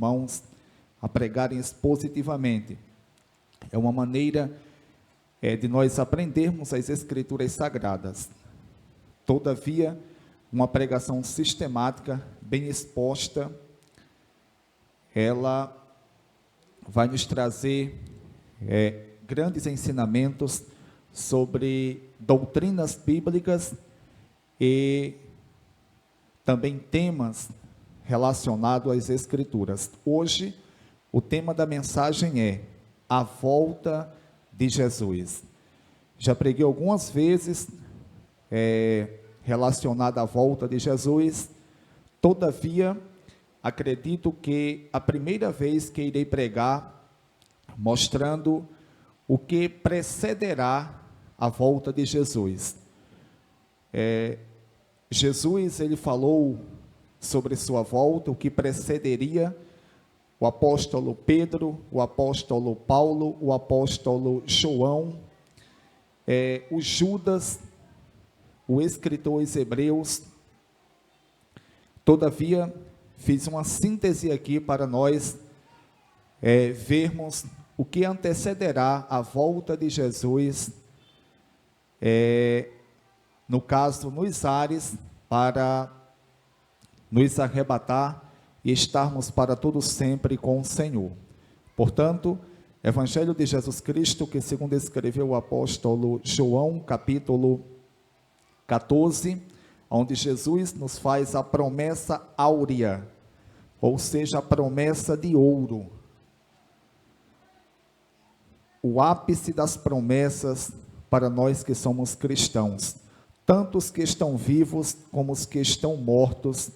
irmãos a pregarem expositivamente. É uma maneira de nós aprendermos as Escrituras Sagradas. Todavia, uma pregação sistemática, bem exposta, ela vai nos trazer grandes ensinamentos sobre doutrinas bíblicas e também temas relacionados às Escrituras. Hoje, o tema da mensagem é a volta de Jesus. Já preguei algumas vezes relacionado à volta de Jesus, todavia, acredito que a primeira vez que irei pregar, mostrando o que precederá a volta de Jesus. Jesus, ele falou sobre sua volta, o que precederia. O apóstolo Pedro, o apóstolo Paulo, o apóstolo João, o Judas, o escritor aos Hebreus. Todavia, fiz uma síntese aqui para nós vermos o que antecederá a volta de Jesus, no caso, nos ares, para nos arrebatar e estarmos para todo sempre com o Senhor. Portanto, Evangelho de Jesus Cristo, que segundo escreveu o apóstolo João, capítulo 14, onde Jesus nos faz a promessa áurea, ou seja, a promessa de ouro. O ápice das promessas para nós que somos cristãos, tanto os que estão vivos como os que estão mortos.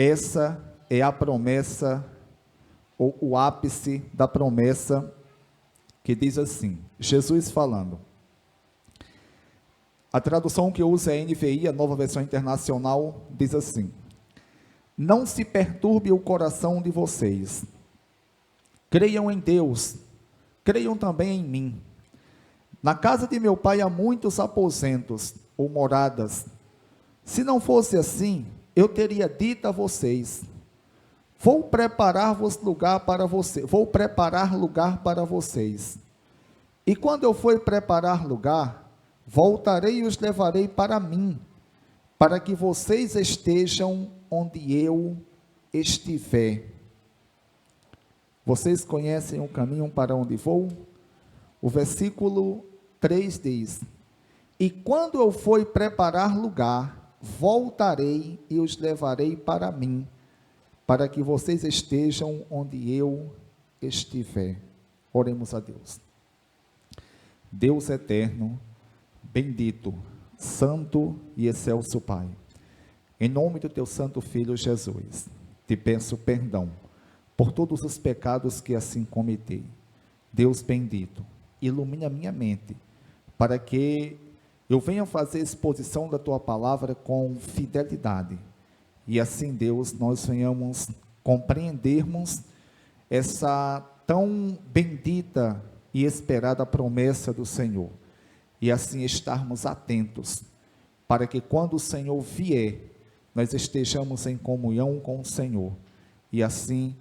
Essa é a promessa, ou o ápice da promessa, que diz assim, Jesus falando. A tradução que eu uso é a NVI, a Nova Versão Internacional, diz assim: não se perturbe o coração de vocês, creiam em Deus, creiam também em mim. Na casa de meu pai há muitos aposentos, ou moradas. Se não fosse assim, eu teria dito a vocês, vou preparar lugar para vocês. E quando eu for preparar lugar, voltarei e os levarei para mim, para que vocês estejam onde eu estiver. Vocês conhecem o caminho para onde vou? O versículo 3 diz, e quando eu for preparar lugar, voltarei e os levarei para mim, para que vocês estejam onde eu estiver. Oremos a Deus. Deus eterno, bendito, santo e excelso Pai, em nome do teu santo Filho Jesus, te peço perdão por todos os pecados que assim cometi. Deus bendito, ilumine a minha mente, para que eu venha fazer exposição da tua palavra com fidelidade, e assim, Deus, nós venhamos compreendermos essa tão bendita e esperada promessa do Senhor, e assim estarmos atentos, para que quando o Senhor vier, nós estejamos em comunhão com o Senhor, e assim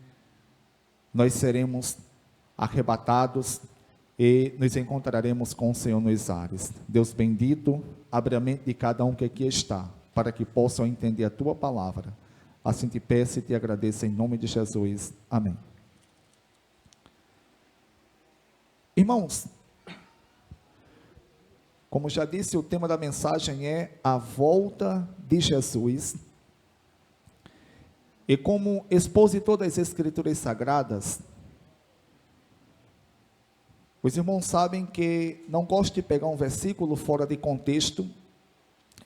nós seremos arrebatados e nos encontraremos com o Senhor nos ares. Deus bendito, abre a mente de cada um que aqui está, para que possam entender a tua palavra. Assim te peço e te agradeço em nome de Jesus. Amém. Irmãos, como já disse, o tema da mensagem é a volta de Jesus. E como expositor das Escrituras Sagradas, os irmãos sabem que não gosto de pegar um versículo fora de contexto.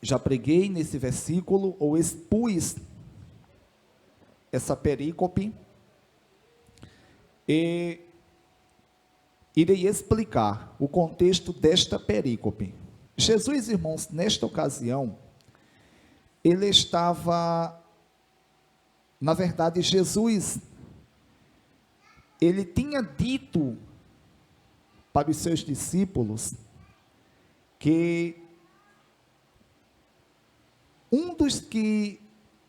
Já preguei nesse versículo, ou expus essa perícope, e irei explicar o contexto desta perícope. Jesus, irmãos, nesta ocasião, ele estava, na verdade, Jesus, ele tinha dito para os seus discípulos que um dos que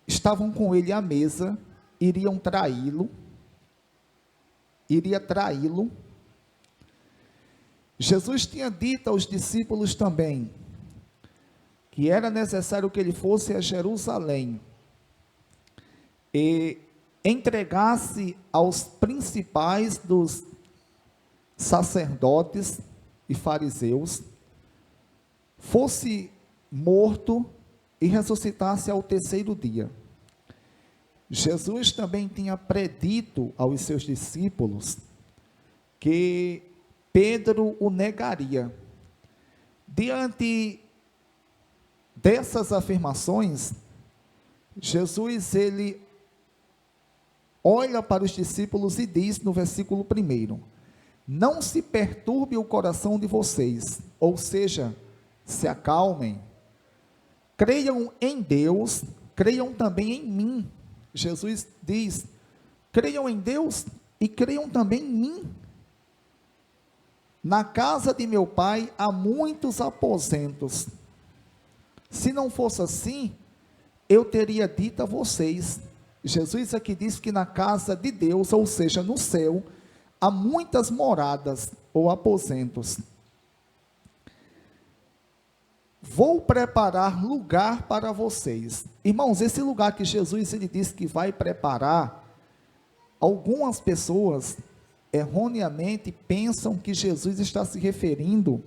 estavam com ele à mesa, iria traí-lo. Jesus tinha dito aos discípulos também que era necessário que ele fosse a Jerusalém e entregasse aos principais dos sacerdotes e fariseus, fosse morto e ressuscitasse ao terceiro dia. Jesus também tinha predito aos seus discípulos que Pedro o negaria. Diante dessas afirmações, Jesus, ele olha para os discípulos e diz no versículo 1: não se perturbe o coração de vocês, ou seja, se acalmem, creiam em Deus, creiam também em mim. Jesus diz: creiam em Deus e creiam também em mim. Na casa de meu pai há muitos aposentos. Se não fosse assim, eu teria dito a vocês. Jesus aqui diz que na casa de Deus, ou seja, no céu, há muitas moradas ou aposentos. Vou preparar lugar para vocês. Irmãos, esse lugar que Jesus ele disse que vai preparar, algumas pessoas erroneamente pensam que Jesus está se referindo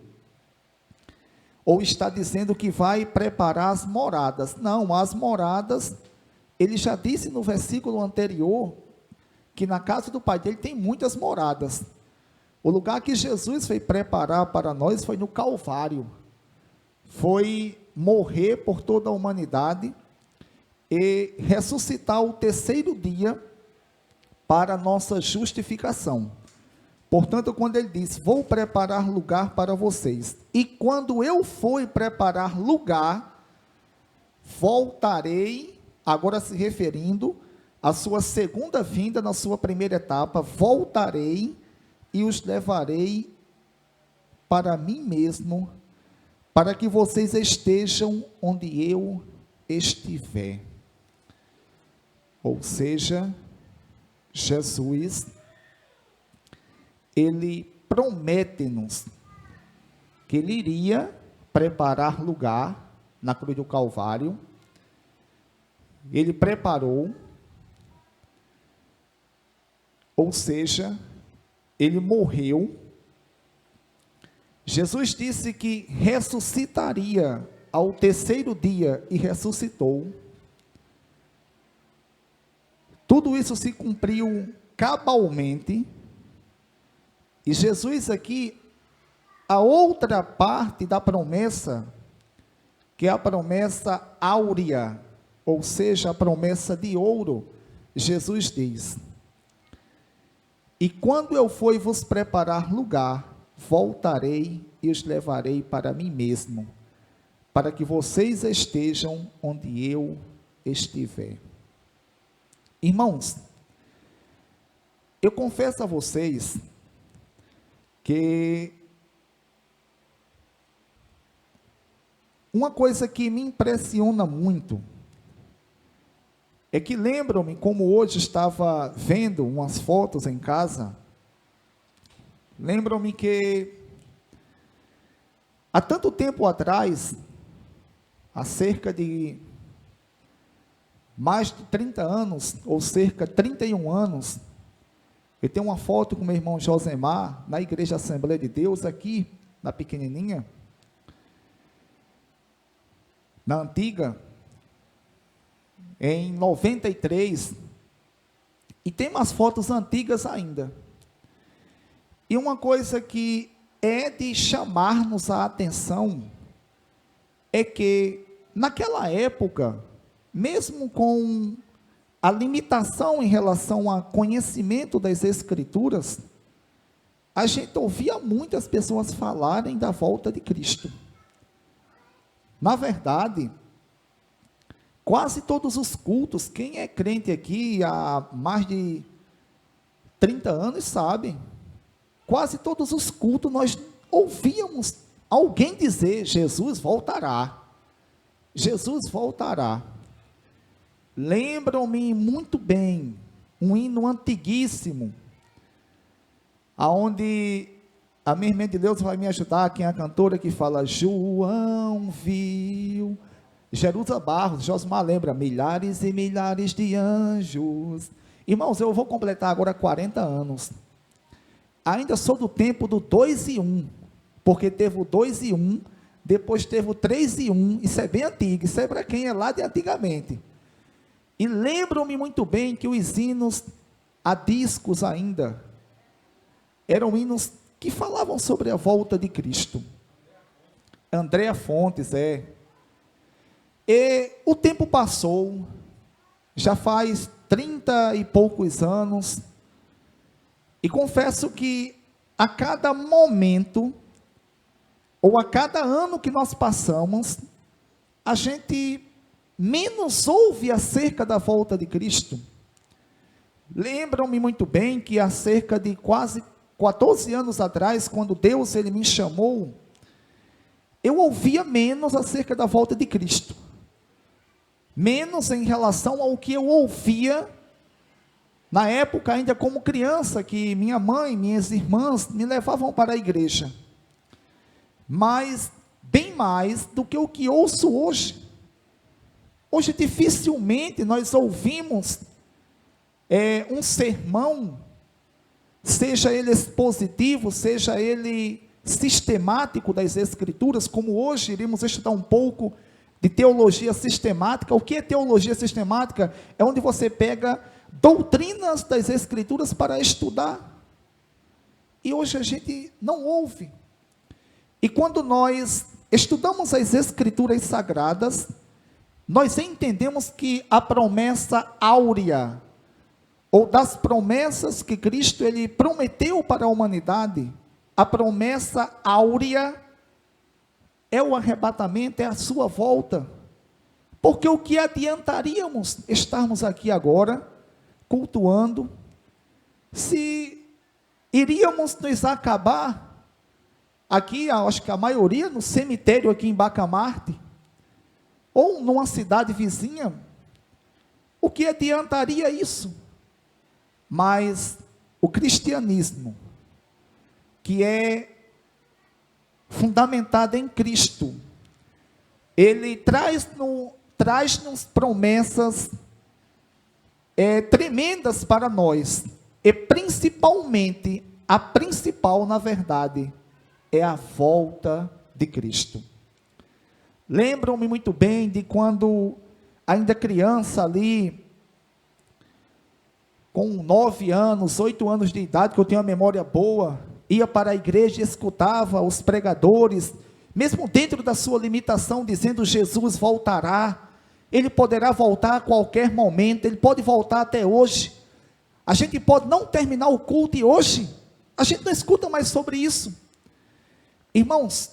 ou está dizendo que vai preparar as moradas. Não, as moradas, ele já disse no versículo anterior que na casa do Pai dele tem muitas moradas. O lugar que Jesus foi preparar para nós foi no Calvário. Foi morrer por toda a humanidade e ressuscitar o terceiro dia para a nossa justificação. Portanto, quando ele diz, vou preparar lugar para vocês, e quando eu for preparar lugar, voltarei, agora se referindo à sua segunda vinda, na sua primeira etapa, voltarei e os levarei para mim mesmo, para que vocês estejam onde eu estiver. Ou seja, Jesus, ele promete-nos que ele iria preparar lugar na cruz do Calvário. Ele preparou, ou seja, ele morreu. Jesus disse que ressuscitaria ao terceiro dia e ressuscitou. Tudo isso se cumpriu cabalmente. E Jesus aqui, a outra parte da promessa, que é a promessa áurea, ou seja, a promessa de ouro, Jesus diz: e quando eu for vos preparar lugar, voltarei e os levarei para mim mesmo, para que vocês estejam onde eu estiver. Irmãos, eu confesso a vocês que uma coisa que me impressiona muito é que lembram-me como hoje estava vendo umas fotos em casa, lembram-me que há tanto tempo atrás, há cerca de mais de 30 anos, ou cerca de 31 anos, eu tenho uma foto com meu irmão Josemar, na Igreja Assembleia de Deus, aqui, na pequenininha, na antiga, em 93, e tem umas fotos antigas ainda. E uma coisa que é de chamar-nos a atenção, é que, naquela época, mesmo com a limitação em relação ao conhecimento das Escrituras, a gente ouvia muitas pessoas falarem da volta de Cristo. Na verdade, quase todos os cultos, quem é crente aqui há mais de 30 anos sabe, quase todos os cultos nós ouvíamos alguém dizer, Jesus voltará, Jesus voltará. lembram-me muito bem, um hino antiguíssimo, aonde a minha irmã de Deus vai me ajudar, quem é a cantora que fala, João viu, Jerusa Barros, Josmar lembra, milhares e milhares de anjos. Irmãos, eu vou completar agora 40 anos, ainda sou do tempo do 2 e 1, porque teve o 2 e 1, depois teve o 3 e 1, isso é bem antigo, isso é para quem é lá de antigamente. E lembro-me muito bem que os hinos, a discos ainda, eram hinos que falavam sobre a volta de Cristo. Andréa Fontes, E o tempo passou, já faz 30 e poucos anos, e confesso que a cada momento, ou a cada ano que nós passamos, a gente menos ouve acerca da volta de Cristo. Lembram-me muito bem que há cerca de quase 14 anos atrás, quando Deus ele me chamou, eu ouvia menos acerca da volta de Cristo, menos em relação ao que eu ouvia na época ainda como criança, que minha mãe, minhas irmãs me levavam para a igreja, mas bem mais do que o que ouço hoje. Hoje dificilmente nós ouvimos um sermão, seja ele expositivo, seja ele sistemático das Escrituras, como hoje iremos estudar um pouco de teologia sistemática. O que é teologia sistemática? É onde você pega doutrinas das Escrituras para estudar, e hoje a gente não ouve. E quando nós estudamos as Escrituras Sagradas, nós entendemos que a promessa áurea, ou das promessas que Cristo ele prometeu para a humanidade, a promessa áurea é o arrebatamento, é a sua volta. Porque o que adiantaríamos estarmos aqui agora, cultuando, se iríamos nos acabar aqui, acho que a maioria no cemitério aqui em Bacamarte, ou numa cidade vizinha? O que adiantaria isso? Mas o cristianismo, que é fundamentado em Cristo, ele traz-nos promessas tremendas para nós, e principalmente, a principal na verdade, é a volta de Cristo. Lembram-me muito bem de quando, ainda criança ali, com 9 anos, 8 anos de idade, que eu tenho uma memória boa, ia para a igreja e escutava os pregadores, mesmo dentro da sua limitação, dizendo: Jesus voltará, ele poderá voltar a qualquer momento, ele pode voltar até hoje, a gente pode não terminar o culto e hoje, a gente não escuta mais sobre isso. Irmãos,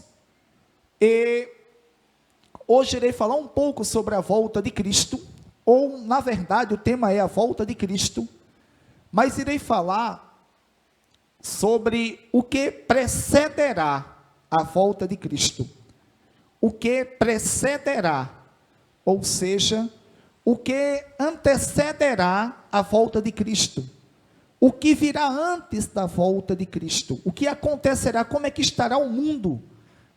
hoje irei falar um pouco sobre a volta de Cristo, ou na verdade o tema é a volta de Cristo, mas irei falar sobre o que precederá a volta de Cristo. O que precederá, ou seja, o que antecederá a volta de Cristo. O que virá antes da volta de Cristo. O que acontecerá, como é que estará o mundo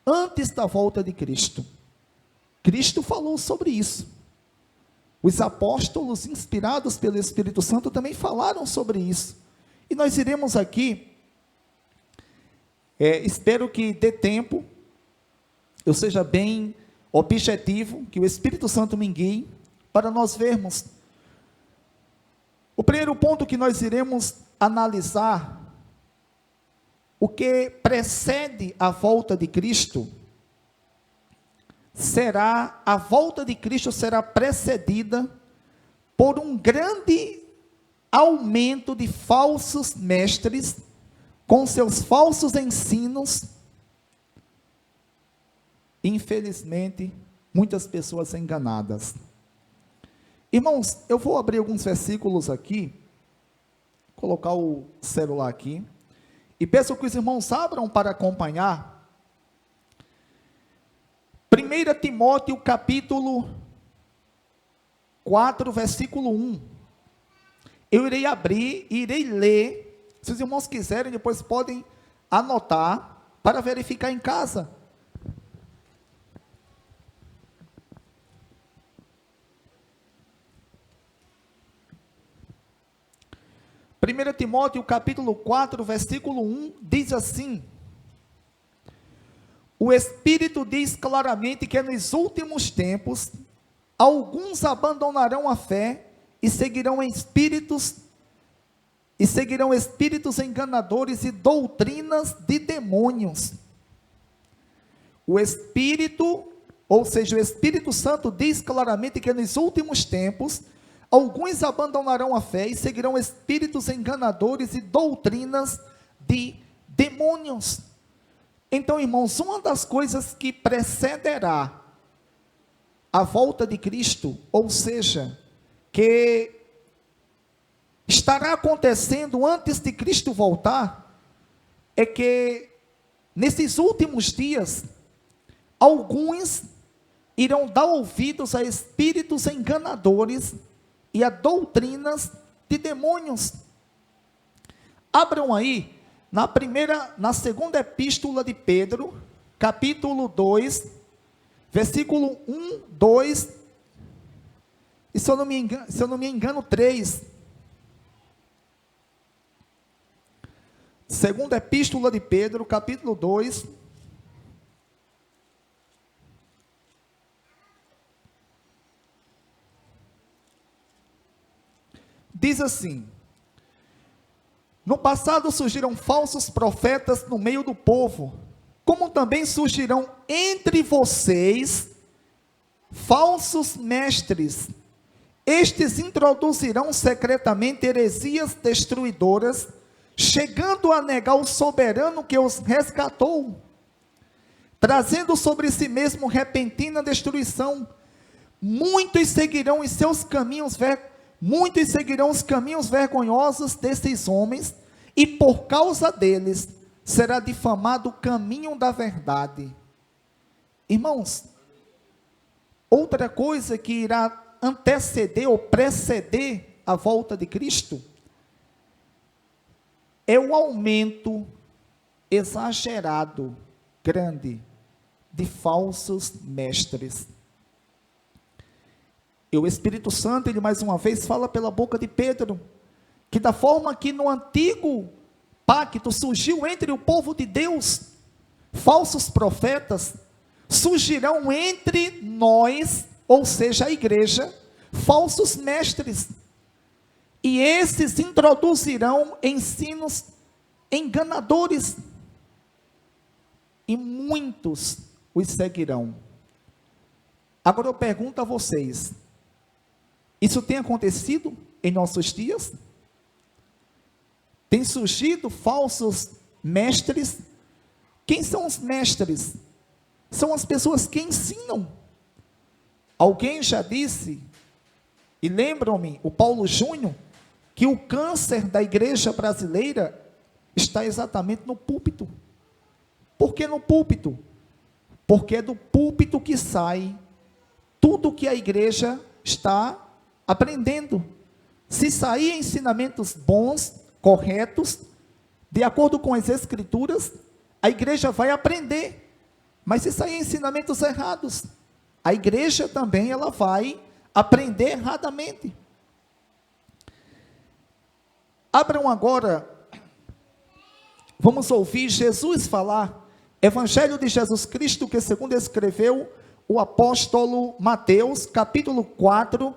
antes da volta de Cristo. Cristo falou sobre isso. Os apóstolos, inspirados pelo Espírito Santo, também falaram sobre isso. E nós iremos aqui, espero que dê tempo, eu seja bem objetivo, que o Espírito Santo me guie, para nós vermos. O primeiro ponto que nós iremos analisar, o que precede a volta de Cristo, a volta de Cristo será precedida por um grande aumento de falsos mestres, com seus falsos ensinos. Infelizmente, muitas pessoas enganadas. Irmãos, eu vou abrir alguns versículos aqui, colocar o celular aqui, e peço que os irmãos abram para acompanhar. 1 Timóteo capítulo 4, versículo 1. Eu irei abrir e irei ler. Se os irmãos quiserem, depois podem anotar para verificar em casa. Primeiro Timóteo, capítulo 4, versículo 1, diz assim: o Espírito diz claramente que nos últimos tempos, alguns abandonarão a fé e seguirão espíritos enganadores e doutrinas de demônios. O Espírito, ou seja, o Espírito Santo diz claramente que nos últimos tempos, alguns abandonarão a fé e seguirão espíritos enganadores e doutrinas de demônios. Então, irmãos, uma das coisas que precederá a volta de Cristo, ou seja, que estará acontecendo antes de Cristo voltar, é que nesses últimos dias, alguns irão dar ouvidos a espíritos enganadores e a doutrinas de demônios. Abram aí na segunda epístola de Pedro, capítulo 2, versículo 1, 2, e se eu não me engano, 3. Segunda epístola de Pedro, capítulo 2, diz assim: no passado surgiram falsos profetas no meio do povo, como também surgirão entre vocês falsos mestres. Estes introduzirão secretamente heresias destruidoras, chegando a negar o soberano que os resgatou, trazendo sobre si mesmo repentina destruição. Muitos seguirão os caminhos vergonhosos desses homens, e por causa deles será difamado o caminho da verdade. Irmãos, outra coisa que irá anteceder ou preceder a volta de Cristo é o aumento exagerado, grande, de falsos mestres. E o Espírito Santo, ele mais uma vez fala pela boca de Pedro, que da forma que no antigo pacto surgiu entre o povo de Deus falsos profetas, surgirão entre nós, ou seja, a igreja, falsos mestres, e esses introduzirão ensinos enganadores, e muitos os seguirão. Agora eu pergunto a vocês, isso tem acontecido em nossos dias? Tem surgido falsos mestres? Quem são os mestres? São as pessoas que ensinam. Alguém já disse, e lembram-me, o Paulo Júnior, que o câncer da igreja brasileira está exatamente no púlpito. Por que no púlpito? Porque é do púlpito que sai tudo que a igreja está aprendendo. Se sair ensinamentos bons, corretos, de acordo com as escrituras, a igreja vai aprender. Mas se sair ensinamentos errados, a igreja também ela vai aprender erradamente. Abram agora, vamos ouvir Jesus falar, Evangelho de Jesus Cristo, que segundo escreveu o apóstolo Mateus, capítulo 4,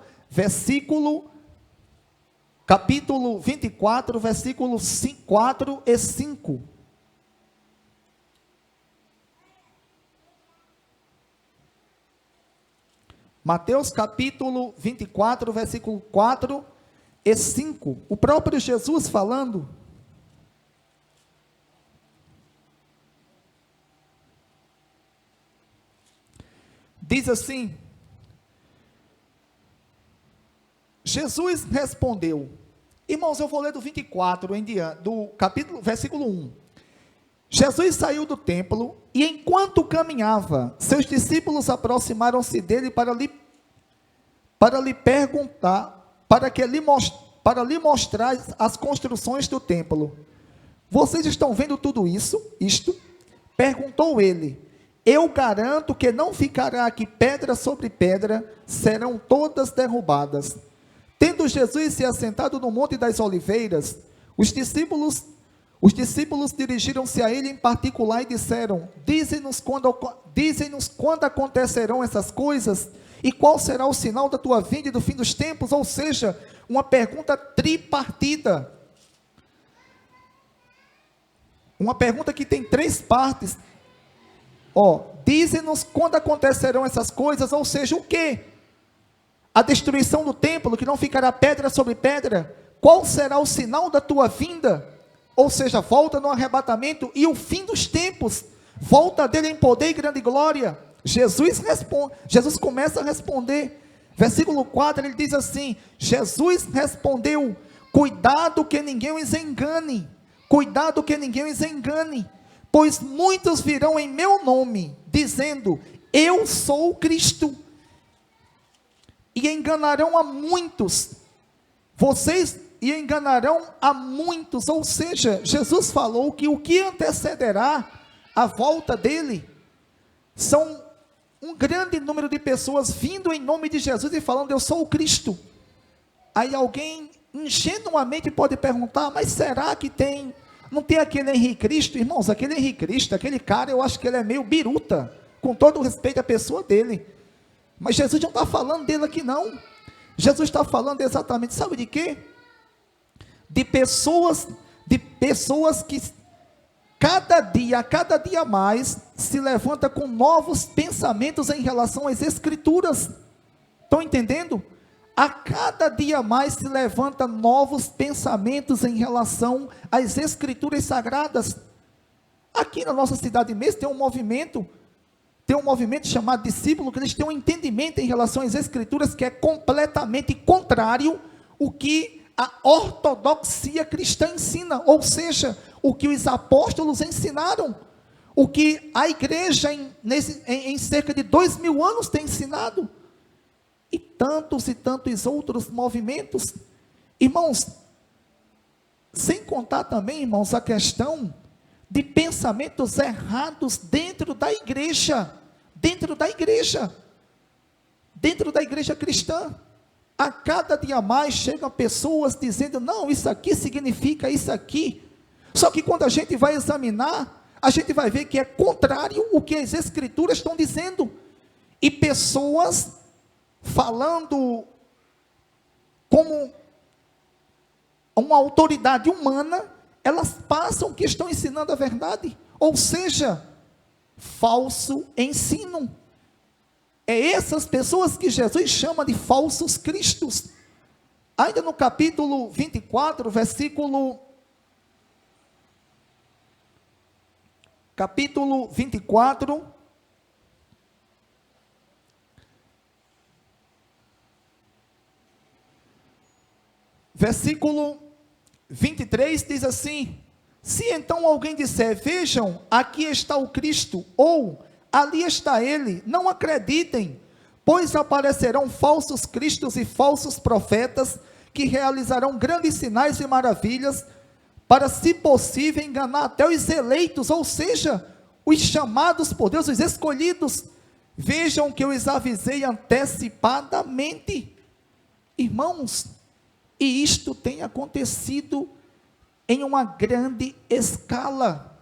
capítulo 24, versículos 4 e 5. Mateus capítulo 24, versículo 4 e 5. O próprio Jesus falando. Diz assim: Jesus respondeu, irmãos, eu vou ler do 24 em diante, do capítulo, versículo 1. Jesus saiu do templo e enquanto caminhava, seus discípulos aproximaram-se dele para lhe perguntar, para lhe mostrar as construções do templo. Vocês estão vendo tudo isso? Isto? Perguntou ele. Eu garanto que não ficará aqui pedra sobre pedra, serão todas derrubadas. Tendo Jesus se assentado no Monte das Oliveiras, os discípulos dirigiram-se a ele em particular e disseram: Dize-nos quando acontecerão essas coisas e qual será o sinal da tua vinda e do fim dos tempos? Ou seja, uma pergunta tripartida. Uma pergunta que tem três partes. Dize-nos quando acontecerão essas coisas, ou seja, o quê? A destruição do templo, que não ficará pedra sobre pedra. Qual será o sinal da tua vinda? Ou seja, volta no arrebatamento e o fim dos tempos. Volta dele em poder e grande glória. Jesus começa a responder. Versículo 4, ele diz assim: Jesus respondeu: cuidado que ninguém os engane. Cuidado que ninguém os engane. Pois muitos virão em meu nome, dizendo: eu sou o Cristo. E enganarão a muitos. E enganarão a muitos. Ou seja, Jesus falou que o que antecederá a volta dele são um grande número de pessoas vindo em nome de Jesus e falando: eu sou o Cristo. Aí alguém ingenuamente pode perguntar: mas será que não tem aquele Henrique Cristo? Irmãos, aquele Henrique Cristo, aquele cara, eu acho que ele é meio biruta, com todo o respeito à pessoa dele. Mas Jesus não está falando dele aqui não. Jesus está falando exatamente, sabe de quê? De pessoas que cada dia mais se levanta com novos pensamentos em relação às Escrituras. Estão entendendo? A cada dia mais se levanta novos pensamentos em relação às Escrituras Sagradas. Aqui na nossa cidade mesmo tem um movimento chamado discípulo, que eles têm um entendimento em relação às Escrituras que é completamente contrário ao que a ortodoxia cristã ensina, ou seja, o que os apóstolos ensinaram, o que a igreja em cerca de 2000 anos tem ensinado, e tantos outros movimentos, irmãos, sem contar também, irmãos, a questão de pensamentos errados dentro da igreja cristã. A cada dia mais chegam pessoas dizendo: não, isso aqui significa isso aqui. Só que quando a gente vai examinar, a gente vai ver que é contrário o que as Escrituras estão dizendo. E pessoas falando como uma autoridade humana, elas passam que estão ensinando a verdade. Ou seja, falso ensino. É essas pessoas que Jesus chama de falsos cristos. Ainda no capítulo 24, capítulo 24, versículo 23, diz assim: se então alguém disser: vejam, aqui está o Cristo, ou ali está ele, não acreditem, pois aparecerão falsos cristos e falsos profetas, que realizarão grandes sinais e maravilhas, para, se possível, enganar até os eleitos, ou seja, os chamados por Deus, os escolhidos. Vejam que eu os avisei antecipadamente. Irmãos, e isto tem acontecido em uma grande escala.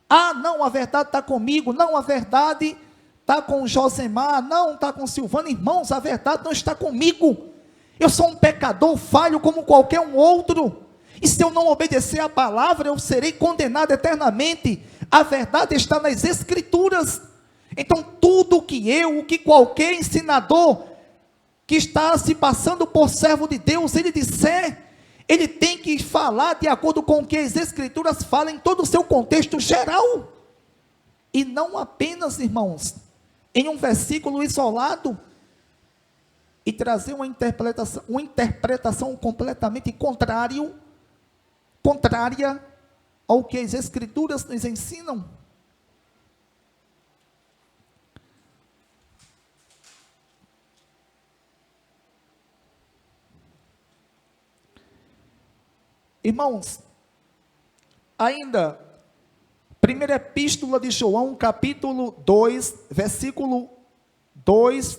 Ah, não, a verdade está comigo. Não, a verdade está com o Josemar. Não, está com o Silvano. Irmãos, a verdade não está comigo. Eu sou um pecador falho como qualquer um outro. E se eu não obedecer a palavra, eu serei condenado eternamente. A verdade está nas Escrituras. Então, tudo o que qualquer ensinador que está se passando por servo de Deus, ele disser, ele tem que falar de acordo com o que as Escrituras falam em todo o seu contexto geral, e não apenas, irmãos, em um versículo isolado, e trazer uma interpretação completamente contrária ao que as Escrituras nos ensinam. Irmãos, ainda, primeira epístola de João, capítulo 2, versículo 2,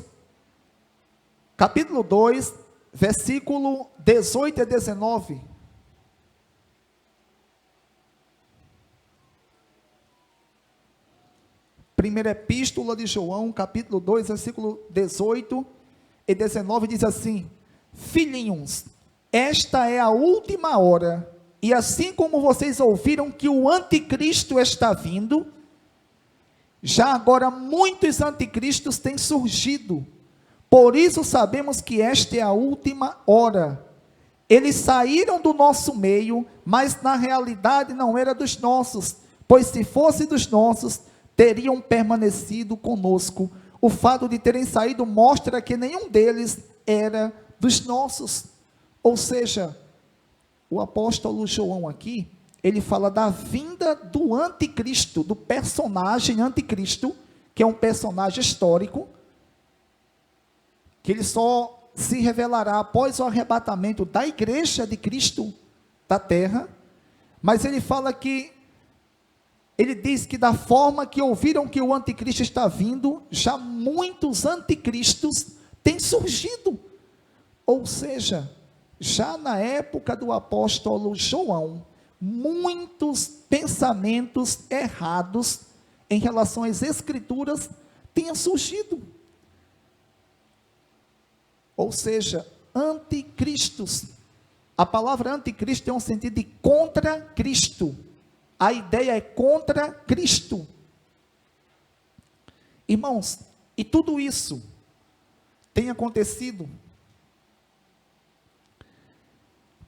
capítulo 2, versículo 18 e 19. Primeira epístola de João, capítulo 2, versículo 18 e 19, diz assim: filhinhos, esta é a última hora, e assim como vocês ouviram que o anticristo está vindo, já agora muitos anticristos têm surgido. Por isso sabemos que esta é a última hora. Eles saíram do nosso meio, mas na realidade não era dos nossos, pois se fosse dos nossos, teriam permanecido conosco. O fato de terem saído mostra que nenhum deles era dos nossos. Ou seja, o apóstolo João aqui, ele fala da vinda do anticristo, do personagem anticristo, que é um personagem histórico, que ele só se revelará após o arrebatamento da igreja de Cristo da terra. Mas ele fala que, ele diz que da forma que ouviram que o anticristo está vindo, já muitos anticristos têm surgido. Ou seja, já na época do apóstolo João, muitos pensamentos errados em relação às escrituras tinham surgido. Ou seja, anticristos. A palavra anticristo tem um sentido de contra Cristo. A ideia é contra Cristo. Irmãos, e tudo isso tem acontecido.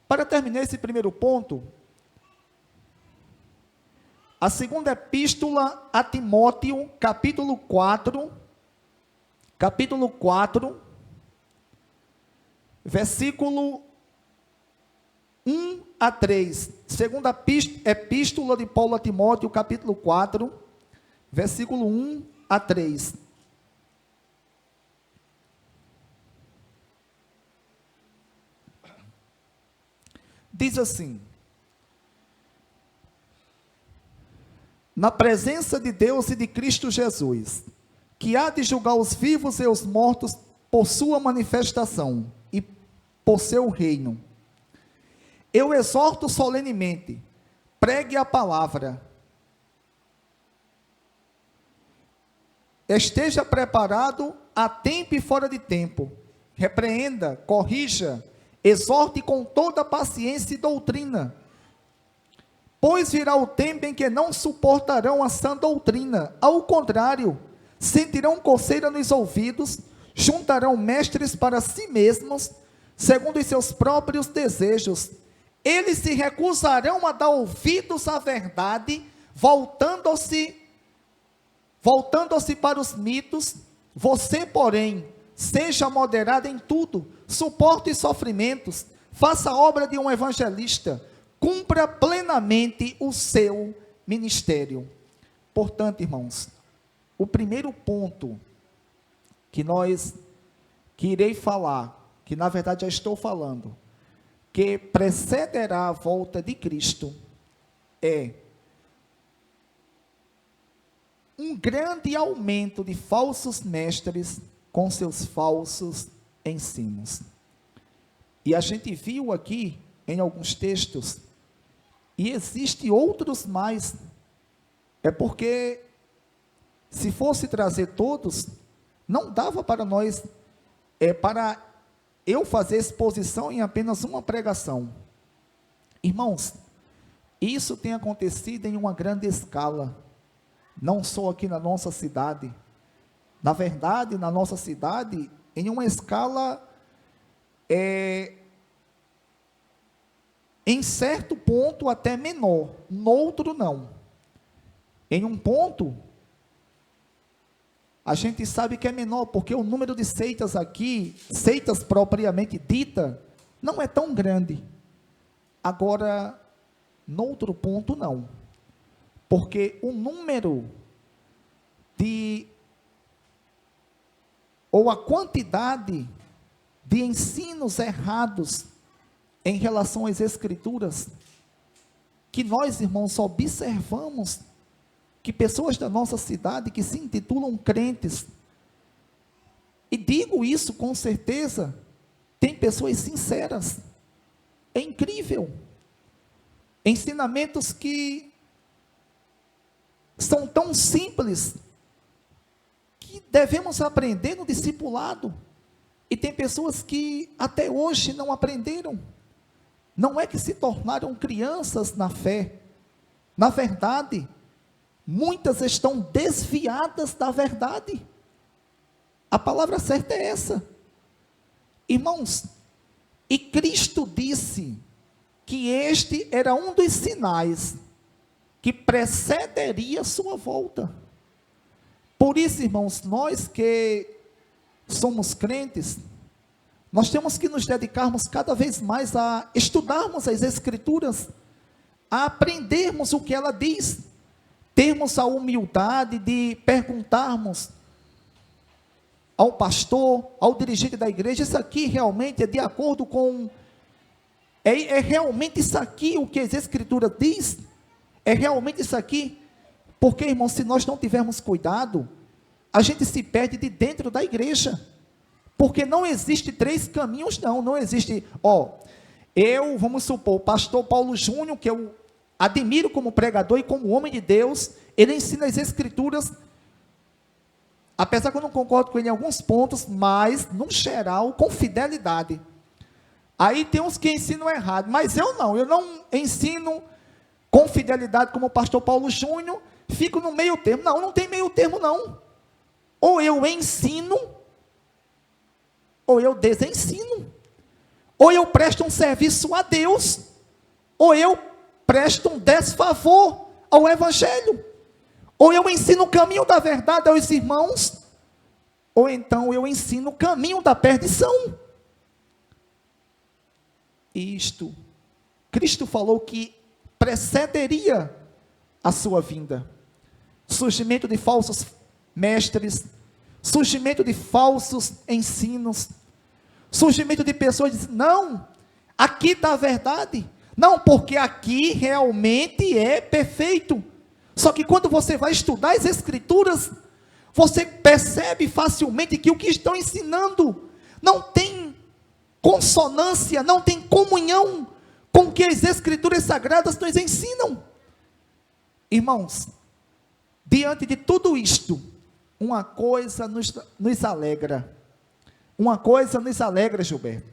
Para terminar esse primeiro ponto, a segunda epístola a Timóteo, capítulo 4, versículo 1 a 3. Segunda epístola de Paulo a Timóteo, capítulo 4, versículo 1 a 3. Diz assim: na presença de Deus e de Cristo Jesus, que há de julgar os vivos e os mortos por sua manifestação e por seu reino, eu exorto solenemente, pregue a palavra, esteja preparado a tempo e fora de tempo, repreenda, corrija, exorte com toda paciência e doutrina, pois virá o tempo em que não suportarão a sã doutrina, ao contrário, sentirão coceira nos ouvidos, juntarão mestres para si mesmos, segundo os seus próprios desejos. Eles se recusarão a dar ouvidos à verdade, voltando-se para os mitos. Você, porém, seja moderado em tudo, suporte os sofrimentos, faça a obra de um evangelista, cumpra plenamente o seu ministério. Portanto, irmãos, o primeiro ponto que irei falar, que na verdade já estou falando, que precederá a volta de Cristo, é um grande aumento de falsos mestres com seus falsos ensinos. E a gente viu aqui em alguns textos, e existe outros mais, é porque se fosse trazer todos, não dava para nós, para eu fazer exposição em apenas uma pregação. Irmãos, isso tem acontecido em uma grande escala, não só aqui na nossa cidade, na verdade, na nossa cidade, em uma escala, em certo ponto até menor, no outro não. Em um ponto, a gente sabe que é menor, porque o número de seitas aqui, seitas propriamente dita, não é tão grande. Agora, no outro ponto não, porque o número ou a quantidade de ensinos errados em relação às escrituras que nós, irmãos, observamos que pessoas da nossa cidade que se intitulam crentes, e digo isso com certeza, tem pessoas sinceras, é incrível, ensinamentos que são tão simples, que devemos aprender no discipulado, e tem pessoas que até hoje não aprenderam, não é que se tornaram crianças na fé, na verdade, muitas estão desviadas da verdade, a palavra certa é essa, irmãos, e Cristo disse, que este era um dos sinais, que precederia a sua volta, por isso, irmãos, nós que somos crentes, nós temos que nos dedicarmos cada vez mais a estudarmos as Escrituras, a aprendermos o que ela diz, termos a humildade de perguntarmos ao pastor, ao dirigente da igreja, isso aqui realmente é de acordo com, é realmente isso aqui o que as Escrituras diz? É realmente isso aqui? Porque, irmão, se nós não tivermos cuidado, a gente se perde de dentro da igreja, porque não existe três caminhos, não existe, vamos supor, o pastor Paulo Júnior, que eu admiro como pregador e como homem de Deus, ele ensina as Escrituras, apesar que eu não concordo com ele em alguns pontos, mas, no geral, com fidelidade. Aí tem uns que ensinam errado, mas eu não ensino com fidelidade como o pastor Paulo Júnior, fico no meio termo, não tem meio termo não, ou eu ensino, ou eu desensino, ou eu presto um serviço a Deus, ou eu presto um desfavor ao Evangelho, ou eu ensino o caminho da verdade aos irmãos, ou então eu ensino o caminho da perdição. Isto, Cristo falou que precederia a sua vinda, surgimento de falsos mestres, surgimento de falsos ensinos, surgimento de pessoas que dizem, não, aqui está a verdade, não, porque aqui realmente é perfeito, só que quando você vai estudar as Escrituras, você percebe facilmente que o que estão ensinando não tem consonância, não tem comunhão com o que as Escrituras Sagradas nos ensinam. Irmãos, diante de tudo isto, uma coisa nos alegra, Gilberto,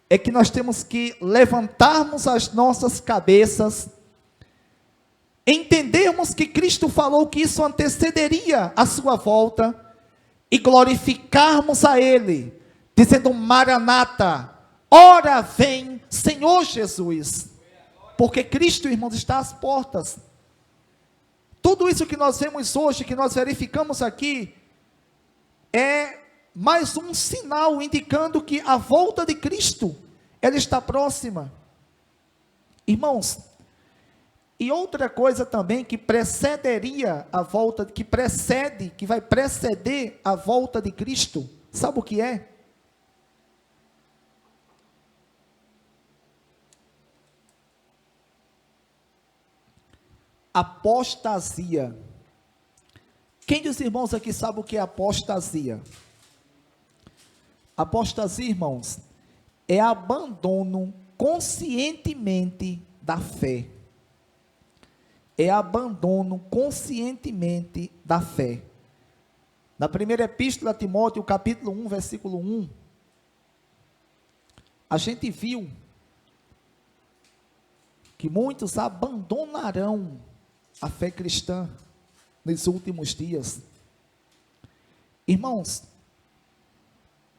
é que nós temos que levantarmos as nossas cabeças, entendermos que Cristo falou que isso antecederia a sua volta, e glorificarmos a Ele, dizendo, Maranata, ora vem, Senhor Jesus, porque Cristo, irmãos, está às portas. Tudo isso que nós vemos hoje, que nós verificamos aqui, é mais um sinal indicando que a volta de Cristo, ela está próxima. Irmãos, e outra coisa também que precederia a volta, que vai preceder a volta de Cristo, sabe o que é? Apostasia. Quem dos irmãos aqui sabe o que é apostasia? Apostasia, irmãos, é abandono conscientemente da fé. É abandono conscientemente da fé. Na primeira epístola a Timóteo, capítulo 1, versículo 1, a gente viu que muitos abandonarão a fé cristã nos últimos dias. Irmãos,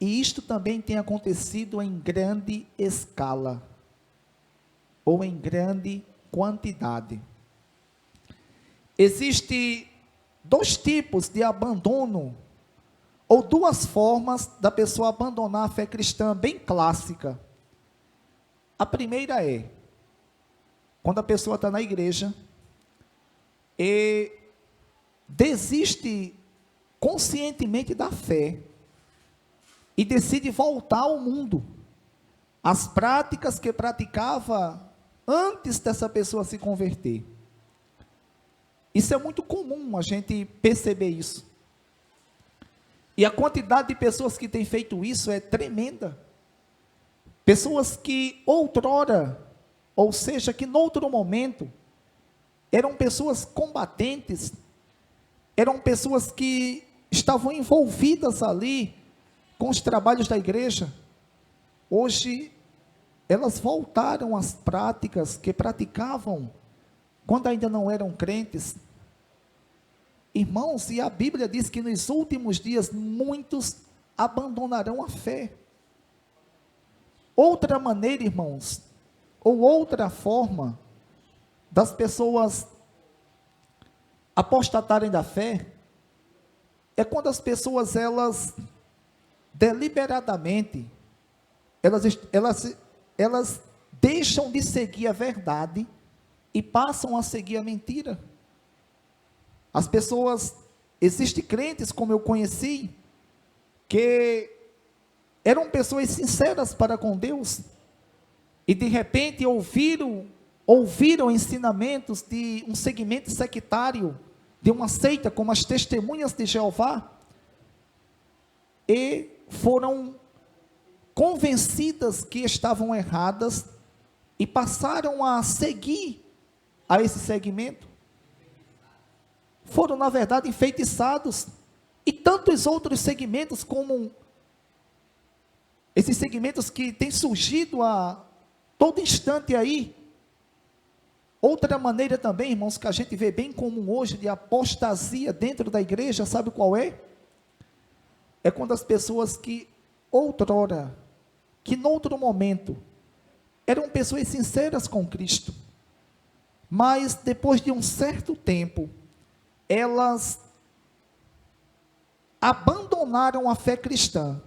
e isto também tem acontecido em grande escala, ou em grande quantidade. Existem dois tipos de abandono, ou duas formas da pessoa abandonar a fé cristã, bem clássica. A primeira é, quando a pessoa está na igreja, e desiste conscientemente da fé, e decide voltar ao mundo, as práticas que praticava antes dessa pessoa se converter. Isso é muito comum a gente perceber isso. E a quantidade de pessoas que têm feito isso é tremenda. Pessoas que outrora, ou seja, que noutro momento, eram pessoas combatentes, eram pessoas que estavam envolvidas ali com os trabalhos da igreja. Hoje, elas voltaram às práticas que praticavam quando ainda não eram crentes. Irmãos, e a Bíblia diz que nos últimos dias muitos abandonarão a fé. Outra maneira, irmãos, ou outra forma das pessoas apostatarem da fé, é quando as pessoas, elas deliberadamente, elas deixam de seguir a verdade e passam a seguir a mentira. As pessoas, existem crentes como eu conheci, que eram pessoas sinceras para com Deus, e de repente ouviram ensinamentos de um segmento sectário, de uma seita como as Testemunhas de Jeová, e foram convencidas que estavam erradas, e passaram a seguir a esse segmento. Foram, na verdade, enfeitiçados, e tantos outros segmentos, como esses segmentos que têm surgido a todo instante aí. Outra maneira também, irmãos, que a gente vê bem comum hoje, de apostasia dentro da igreja, sabe qual é? É quando as pessoas que outrora, que noutro momento, eram pessoas sinceras com Cristo, mas depois de um certo tempo, elas abandonaram a fé cristã,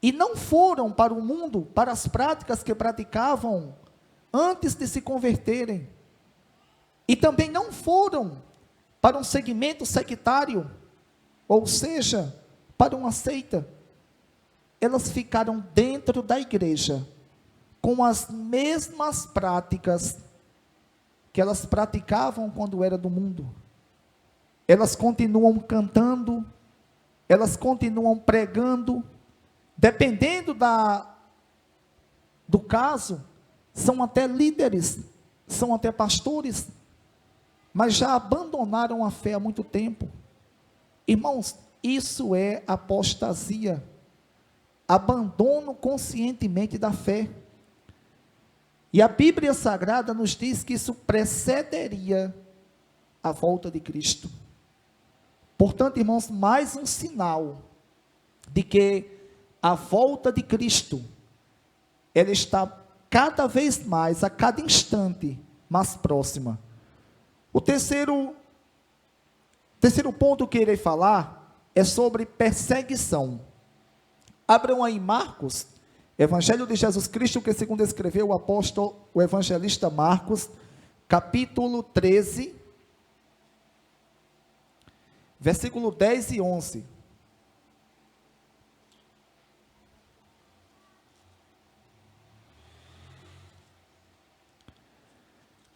e não foram para o mundo, para as práticas que praticavam antes de se converterem, e também não foram para um segmento sectário, ou seja, para uma seita. Elas ficaram dentro da igreja, com as mesmas práticas que elas praticavam quando era do mundo. Elas continuam cantando, elas continuam pregando, dependendo do caso, são até líderes, são até pastores, mas já abandonaram a fé há muito tempo. Irmãos, isso é apostasia, abandono conscientemente da fé. E a Bíblia Sagrada nos diz que isso precederia a volta de Cristo. Portanto, irmãos, mais um sinal de que a volta de Cristo, ela está cada vez mais, a cada instante, mais próxima. O terceiro ponto que irei falar é sobre perseguição. Abram aí Marcos, Evangelho de Jesus Cristo, que segundo escreveu o evangelista Marcos, capítulo 13, versículo 10 e 11.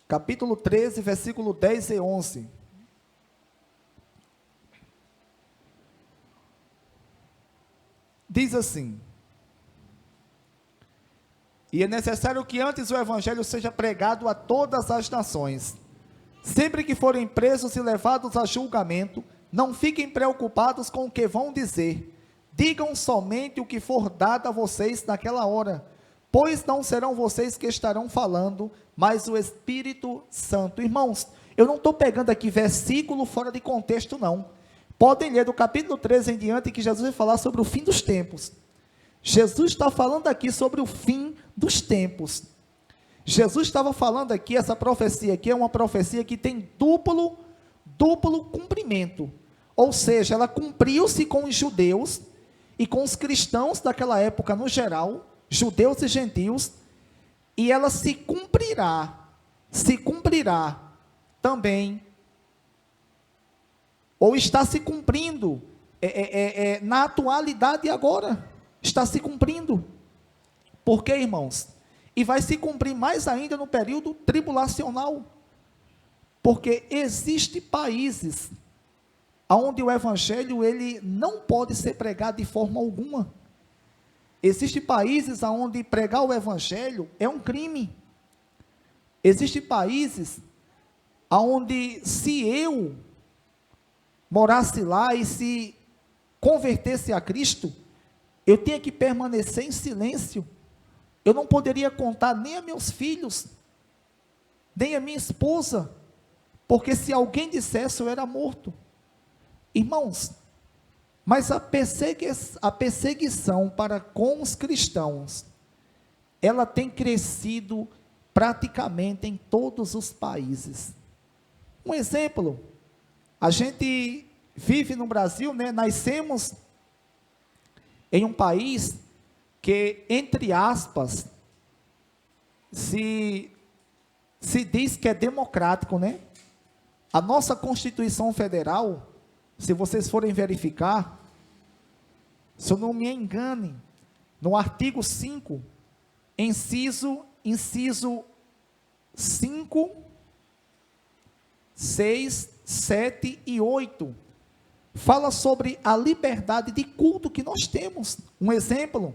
Capítulo 13, versículo 10 e 11. Diz assim: e é necessário que antes o evangelho seja pregado a todas as nações. Sempre que forem presos e levados a julgamento, não fiquem preocupados com o que vão dizer. Digam somente o que for dado a vocês naquela hora, pois não serão vocês que estarão falando, mas o Espírito Santo. Irmãos, eu não estou pegando aqui versículo fora de contexto, não. Podem ler do capítulo 13 em diante, que Jesus vai falar sobre o fim dos tempos. Jesus está falando aqui sobre o fim dos tempos. Jesus estava falando aqui, essa profecia aqui é uma profecia que tem duplo cumprimento. Ou seja, ela cumpriu-se com os judeus e com os cristãos daquela época no geral, judeus e gentios, e ela se cumprirá também, ou está se cumprindo, na atualidade agora, está se cumprindo. Por quê, irmãos? e vai se cumprir mais ainda no período tribulacional, porque existem países onde o evangelho ele não pode ser pregado de forma alguma. Existem países onde pregar o evangelho é um crime. Existem países onde, se eu morasse lá e se convertesse a Cristo, eu tinha que permanecer em silêncio. Eu não poderia contar nem a meus filhos, nem a minha esposa, porque se alguém dissesse, eu era morto. Irmãos, mas a perseguição para com os cristãos, ela tem crescido praticamente em todos os países. Um exemplo, a gente vive no Brasil, né? Nascemos em um país que, entre aspas, se diz que é democrático, né? A nossa Constituição Federal, se vocês forem verificar, se eu não me engane, no artigo 5, inciso 5, 6, 7 e 8, fala sobre a liberdade de culto que nós temos. Um exemplo,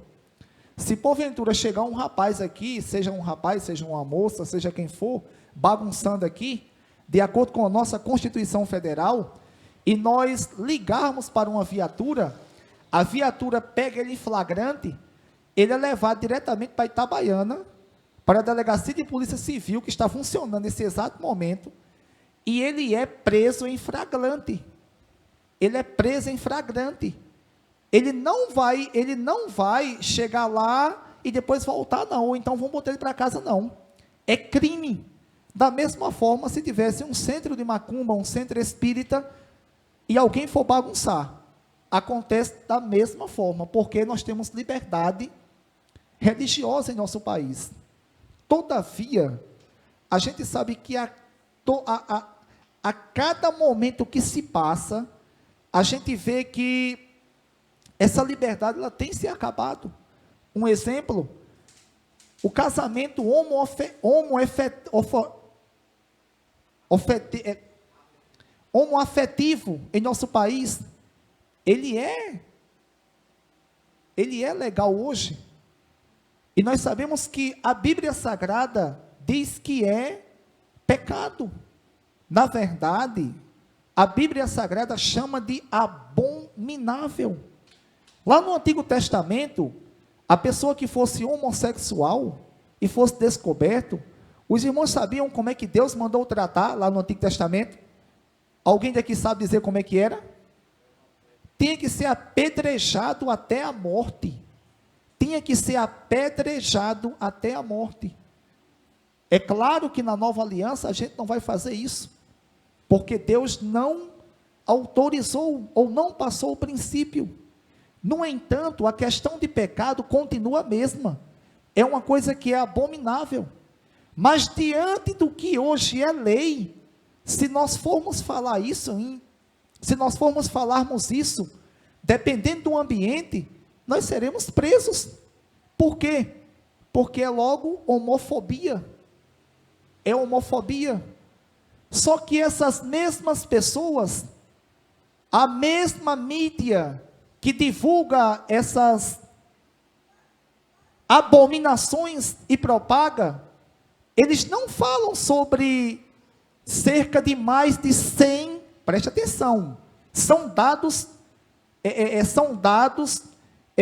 se porventura chegar um rapaz aqui, seja um rapaz, seja uma moça, seja quem for, bagunçando aqui, de acordo com a nossa Constituição Federal, e nós ligarmos para uma viatura, a viatura pega ele em flagrante, ele é levado diretamente para Itabaiana, para a Delegacia de Polícia Civil, que está funcionando nesse exato momento, e ele é preso em flagrante. Ele é preso em flagrante. Ele não vai chegar lá e depois voltar, não, ou então vão botar ele para casa, não. É crime. Da mesma forma, se tivesse um centro de macumba, um centro espírita, e alguém for bagunçar, acontece da mesma forma, porque nós temos liberdade religiosa em nosso país. Todavia, a gente sabe que a cada momento que se passa, a gente vê que essa liberdade ela tem se acabado. Um exemplo, o casamento homoafetivo em nosso país, ele é legal hoje. E nós sabemos que a Bíblia Sagrada diz que é pecado. Na verdade, a Bíblia Sagrada chama de abominável. Lá no Antigo Testamento, a pessoa que fosse homossexual e fosse descoberto, os irmãos sabiam como é que Deus mandou tratar lá no Antigo Testamento? Alguém daqui sabe dizer como é que era? Tinha que ser apedrejado até a morte. Tinha que ser apedrejado até a morte. É claro que na nova aliança a gente não vai fazer isso, porque Deus não autorizou ou não passou o princípio. No entanto, a questão de pecado continua a mesma. É uma coisa que é abominável. Mas diante do que hoje é lei, se nós formos falar isso, se nós formos falarmos isso, dependendo do ambiente, nós seremos presos. Por quê? Porque é logo homofobia. É homofobia. Só que essas mesmas pessoas, a mesma mídia que divulga essas abominações e propaga, eles não falam sobre cerca de mais de 100, preste atenção, são dados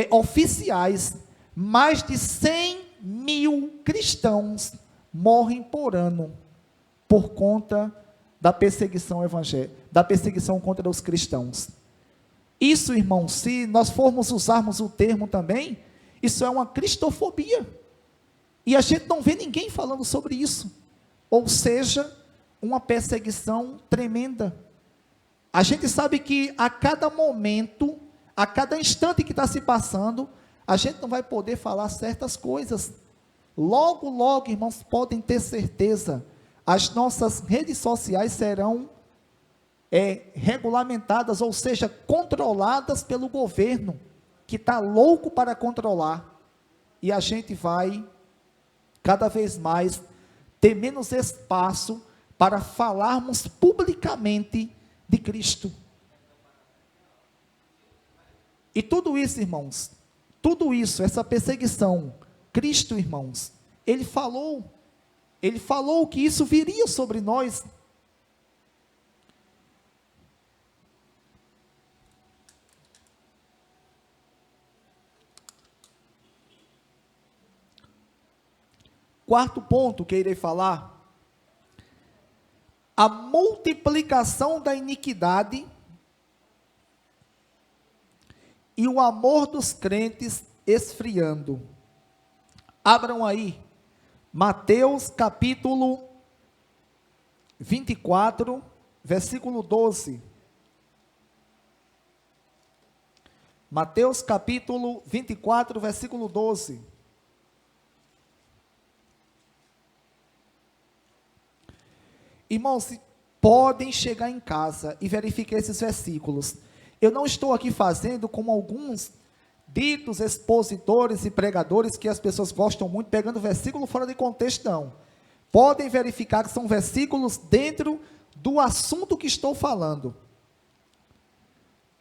oficiais, mais de 100.000 cristãos morrem por ano, por conta da perseguição evangélica, da perseguição contra os cristãos. Isso, irmão, se nós formos usarmos o termo também, isso é uma cristofobia, e a gente não vê ninguém falando sobre isso, ou seja, uma perseguição tremenda. A gente sabe que a cada momento, a cada instante que está se passando, a gente não vai poder falar certas coisas. Logo, logo, irmãos, podem ter certeza, as nossas redes sociais serão regulamentadas, ou seja, controladas pelo governo, que está louco para controlar, e a gente vai cada vez mais ter menos espaço para falarmos publicamente de Cristo. E tudo isso, irmãos, tudo isso, essa perseguição, Cristo, irmãos, Ele falou que isso viria sobre nós. Quarto ponto que irei falar, a multiplicação da iniquidade e o amor dos crentes esfriando. Abram aí, Mateus capítulo 24, versículo 12. Mateus capítulo 24, versículo 12. Irmãos, podem chegar em casa e verificar esses versículos. Eu não estou aqui fazendo como alguns ditos expositores e pregadores que as pessoas gostam muito, pegando versículo fora de contexto, não. Podem verificar que são versículos dentro do assunto que estou falando.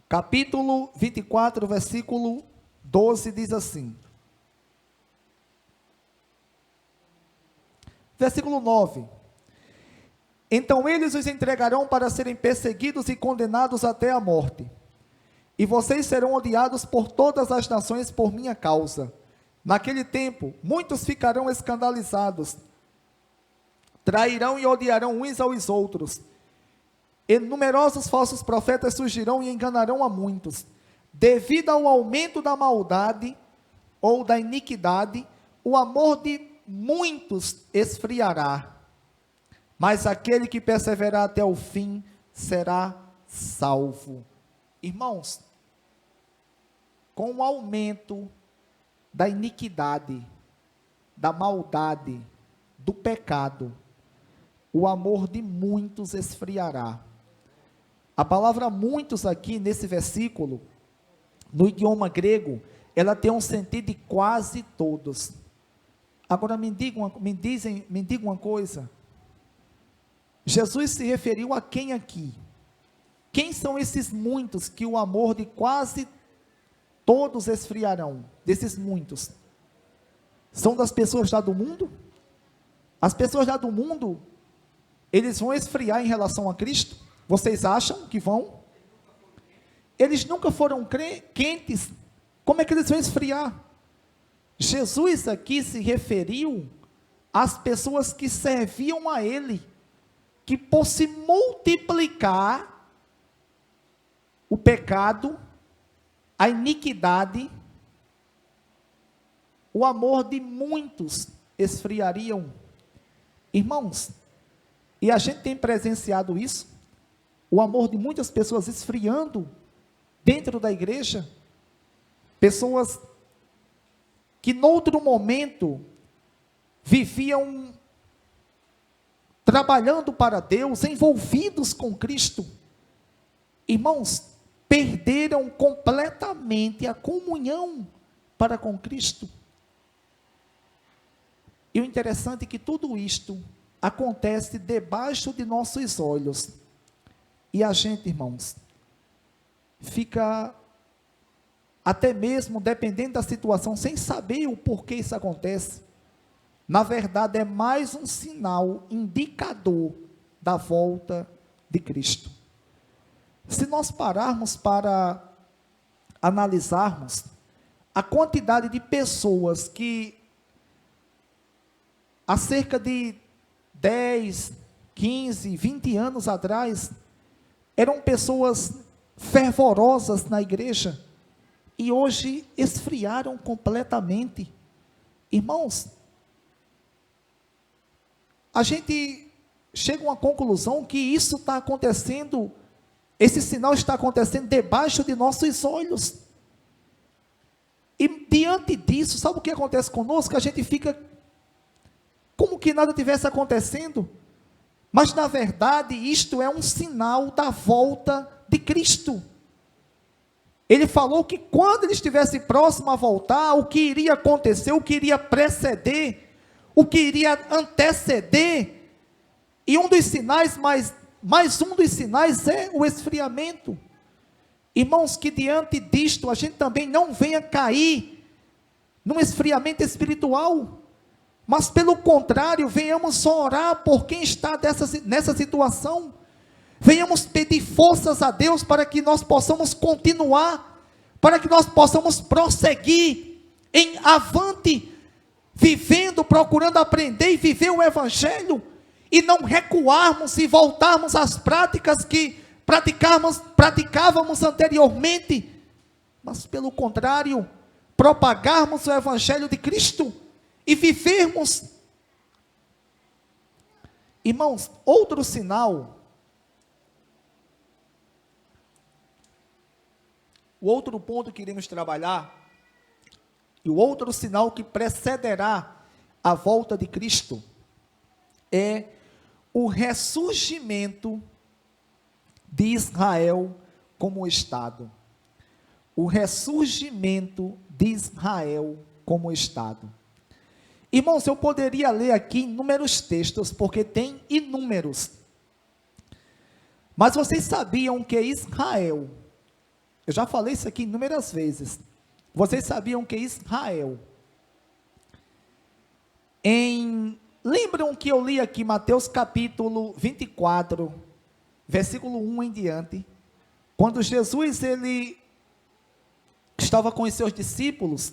Capítulo 24, versículo 12, diz assim. Versículo 9. Então eles os entregarão para serem perseguidos e condenados até a morte. E vocês serão odiados por todas as nações por minha causa. Naquele tempo, muitos ficarão escandalizados, trairão e odiarão uns aos outros. E numerosos falsos profetas surgirão e enganarão a muitos. Devido ao aumento da maldade ou da iniquidade, o amor de muitos esfriará. Mas aquele que perseverar até o fim será salvo. Irmãos, com o aumento da iniquidade, da maldade, do pecado, o amor de muitos esfriará. A palavra muitos aqui nesse versículo, no idioma grego, ela tem um sentido de quase todos. Agora me diga uma coisa. Jesus se referiu a quem aqui? Quem são esses muitos que o amor de quase todos esfriarão? Desses muitos. São das pessoas lá do mundo? As pessoas lá do mundo, eles vão esfriar em relação a Cristo? Vocês acham que vão? Eles nunca foram quentes. Como é que eles vão esfriar? Jesus aqui se referiu às pessoas que serviam a Ele, que por se multiplicar o pecado, a iniquidade, o amor de muitos esfriariam. Irmãos, e a gente tem presenciado isso, o amor de muitas pessoas esfriando dentro da igreja, pessoas que noutro momento viviam trabalhando para Deus, envolvidos com Cristo, irmãos, perderam completamente a comunhão para com Cristo. E o interessante é que tudo isto acontece debaixo de nossos olhos. E a gente, irmãos, fica até mesmo, dependendo da situação, sem saber o porquê isso acontece. Na verdade, é mais um sinal indicador da volta de Cristo. Se nós pararmos para analisarmos a quantidade de pessoas que há cerca de 10, 15, 20 anos atrás, eram pessoas fervorosas na igreja, e hoje esfriaram completamente. Irmãos, a gente chega a uma conclusão que isso está acontecendo, esse sinal está acontecendo debaixo de nossos olhos. E diante disso, sabe o que acontece conosco? A gente fica como que nada tivesse acontecendo. Mas na verdade, isto é um sinal da volta de Cristo. Ele falou que quando ele estivesse próximo a voltar, o que iria acontecer, o que iria preceder, o que iria anteceder, e um dos sinais, mais um dos sinais é o esfriamento. Irmãos, que diante disto, a gente também não venha cair num esfriamento espiritual, mas pelo contrário, venhamos orar por quem está nessa situação, venhamos pedir forças a Deus para que nós possamos continuar, para que nós possamos prosseguir em avante, vivendo, procurando aprender e viver o Evangelho, e não recuarmos e voltarmos às práticas que praticávamos anteriormente, mas pelo contrário, propagarmos o Evangelho de Cristo e vivermos. Irmãos, outro sinal, o outro ponto que iremos trabalhar, e o outro sinal que precederá a volta de Cristo, é o ressurgimento de Israel como Estado. O ressurgimento de Israel como Estado. Irmãos, eu poderia ler aqui inúmeros textos, porque tem inúmeros. Mas vocês sabiam que Israel, eu já falei isso aqui inúmeras vezes, vocês sabiam que Israel, lembram que eu li aqui Mateus capítulo 24, versículo 1 em diante, quando Jesus, ele estava com os seus discípulos,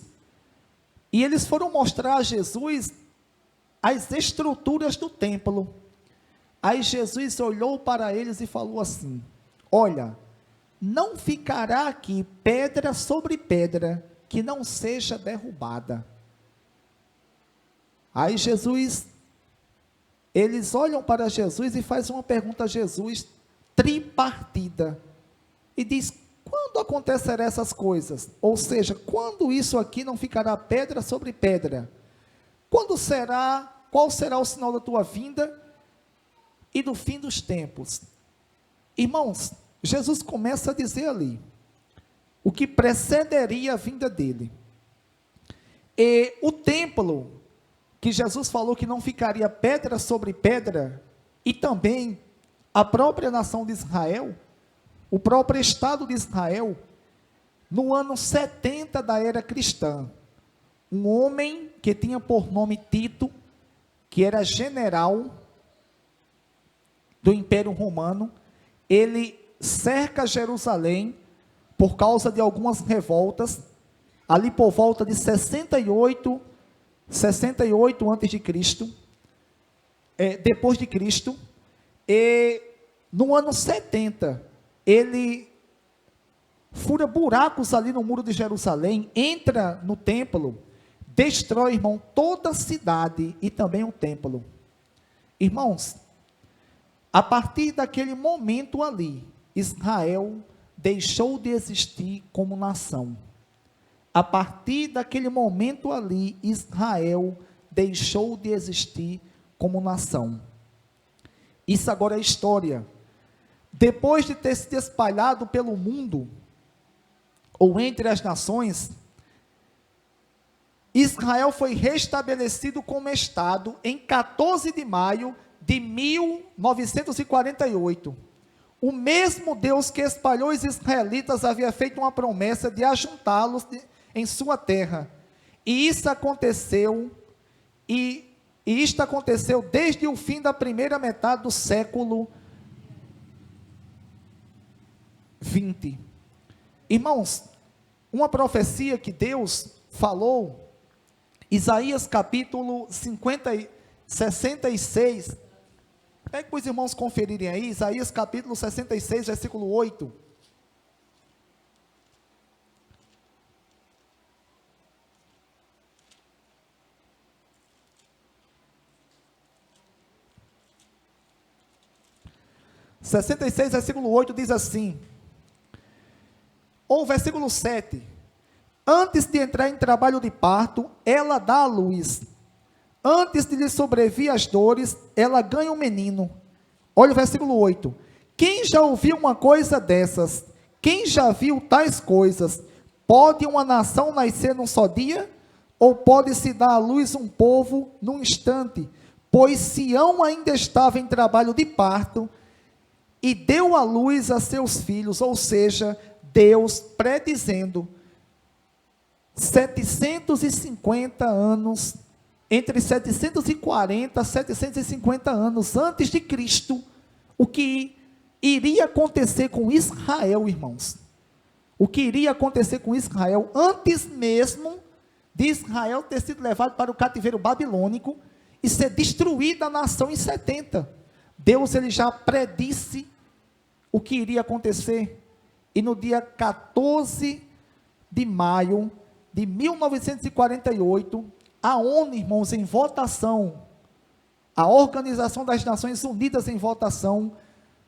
e eles foram mostrar a Jesus as estruturas do templo. Aí Jesus olhou para eles e falou assim: olha, não ficará aqui pedra sobre pedra que não seja derrubada. Aí eles olham para Jesus e fazem uma pergunta a Jesus, tripartida, e diz: quando acontecerão essas coisas? Ou seja, quando isso aqui não ficará pedra sobre pedra? Quando será? Qual será o sinal da tua vinda e do fim dos tempos? Irmãos, Jesus começa a dizer ali o que precederia a vinda dele. E o templo, que Jesus falou que não ficaria pedra sobre pedra, e também a própria nação de Israel, o próprio Estado de Israel, no ano 70 da era cristã, um homem que tinha por nome Tito, que era general do Império Romano, ele cerca Jerusalém por causa de algumas revoltas, ali por volta de 68 antes de Cristo, depois de Cristo, e no ano 70, ele fura buracos ali no muro de Jerusalém, entra no templo, destrói, irmão, toda a cidade e também o templo. Irmãos, a partir daquele momento ali, Israel deixou de existir como nação. A partir daquele momento ali, Israel deixou de existir como nação. Isso agora é história. Depois de ter se espalhado pelo mundo, ou entre as nações, Israel foi restabelecido como Estado em 14 de maio de 1948. O mesmo Deus que espalhou os israelitas havia feito uma promessa de ajuntá-los em sua terra. E isso aconteceu, e isto aconteceu desde o fim da primeira metade do século 20. Irmãos, uma profecia que Deus falou, Isaías capítulo 66, pega para os irmãos conferirem aí, Isaías capítulo 66, versículo 8. Versículo 8 diz assim, ou versículo 7, antes de entrar em trabalho de parto, ela dá à luz, antes de lhe sobrevir as dores, ela ganha um menino. Olha o versículo 8, quem já ouviu uma coisa dessas? Quem já viu tais coisas? Pode uma nação nascer num só dia? Ou pode-se dar à luz um povo num instante? Pois Sião ainda estava em trabalho de parto, e deu à luz a seus filhos, ou seja, Deus predizendo 750 anos, entre 740 e 750 anos antes de Cristo, o que iria acontecer com Israel, irmãos. O que iria acontecer com Israel, antes mesmo de Israel ter sido levado para o cativeiro babilônico e ser destruída a nação em 70. Deus, ele já predisse o que iria acontecer. E no dia 14 de maio de 1948, a ONU, irmãos, em votação, a Organização das Nações Unidas em votação,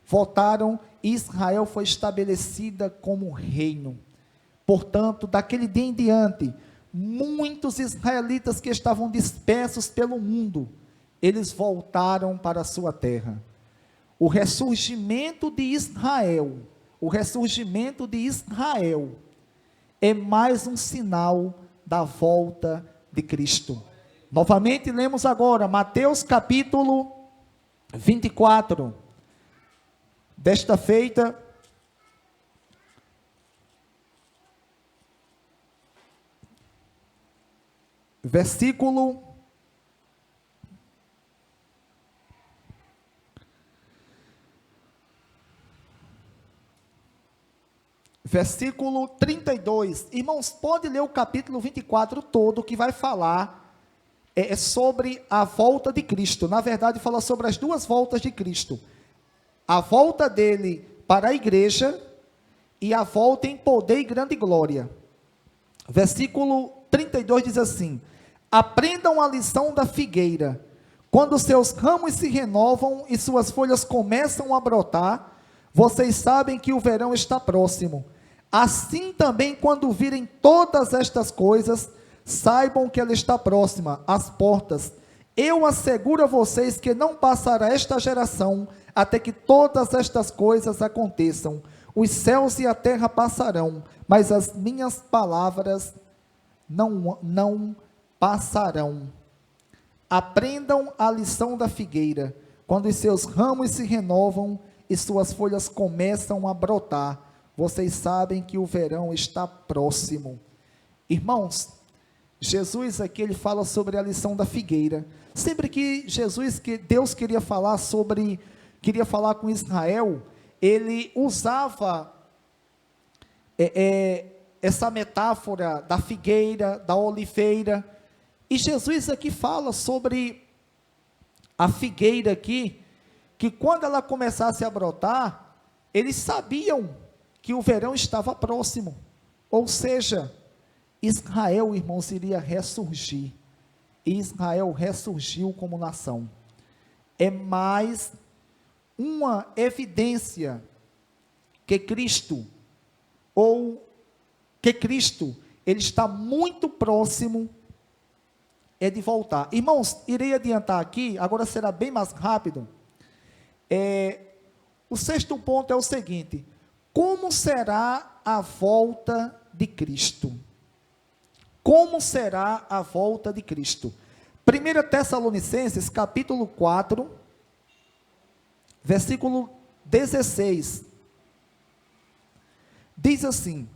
votaram e Israel foi estabelecida como reino. Portanto, daquele dia em diante, muitos israelitas que estavam dispersos pelo mundo, eles voltaram para a sua terra. O ressurgimento de Israel, é mais um sinal da volta de Cristo. Novamente lemos agora Mateus capítulo 24. Desta feita, versículo 32. Irmãos, pode ler o capítulo 24 todo, que vai falar sobre a volta de Cristo. Na verdade, fala sobre as duas voltas de Cristo. A volta dele para a igreja e a volta em poder e grande glória. Versículo 32 diz assim: aprendam a lição da figueira. Quando seus ramos se renovam e suas folhas começam a brotar, vocês sabem que o verão está próximo. Assim também, quando virem todas estas coisas, saibam que ela está próxima, às portas. Eu asseguro a vocês que não passará esta geração até que todas estas coisas aconteçam. Os céus e a terra passarão, mas as minhas palavras não passarão. Aprendam a lição da figueira. Quando os seus ramos se renovam e suas folhas começam a brotar, vocês sabem que o verão está próximo. Irmãos, Jesus aqui, ele fala sobre a lição da figueira. Sempre que Deus queria falar com Israel, ele usava essa metáfora da figueira, da oliveira. E Jesus aqui fala sobre a figueira aqui, que quando ela começasse a brotar, eles sabiam que o verão estava próximo. Ou seja, Israel, irmãos, iria ressurgir. E Israel ressurgiu como nação. É mais uma evidência que Cristo, ele está muito próximo de voltar. Irmãos, irei adiantar aqui, agora será bem mais rápido. O sexto ponto é o seguinte: como será a volta de Cristo? Como será a volta de Cristo? 1 Tessalonicenses, capítulo 4, versículo 16, diz assim: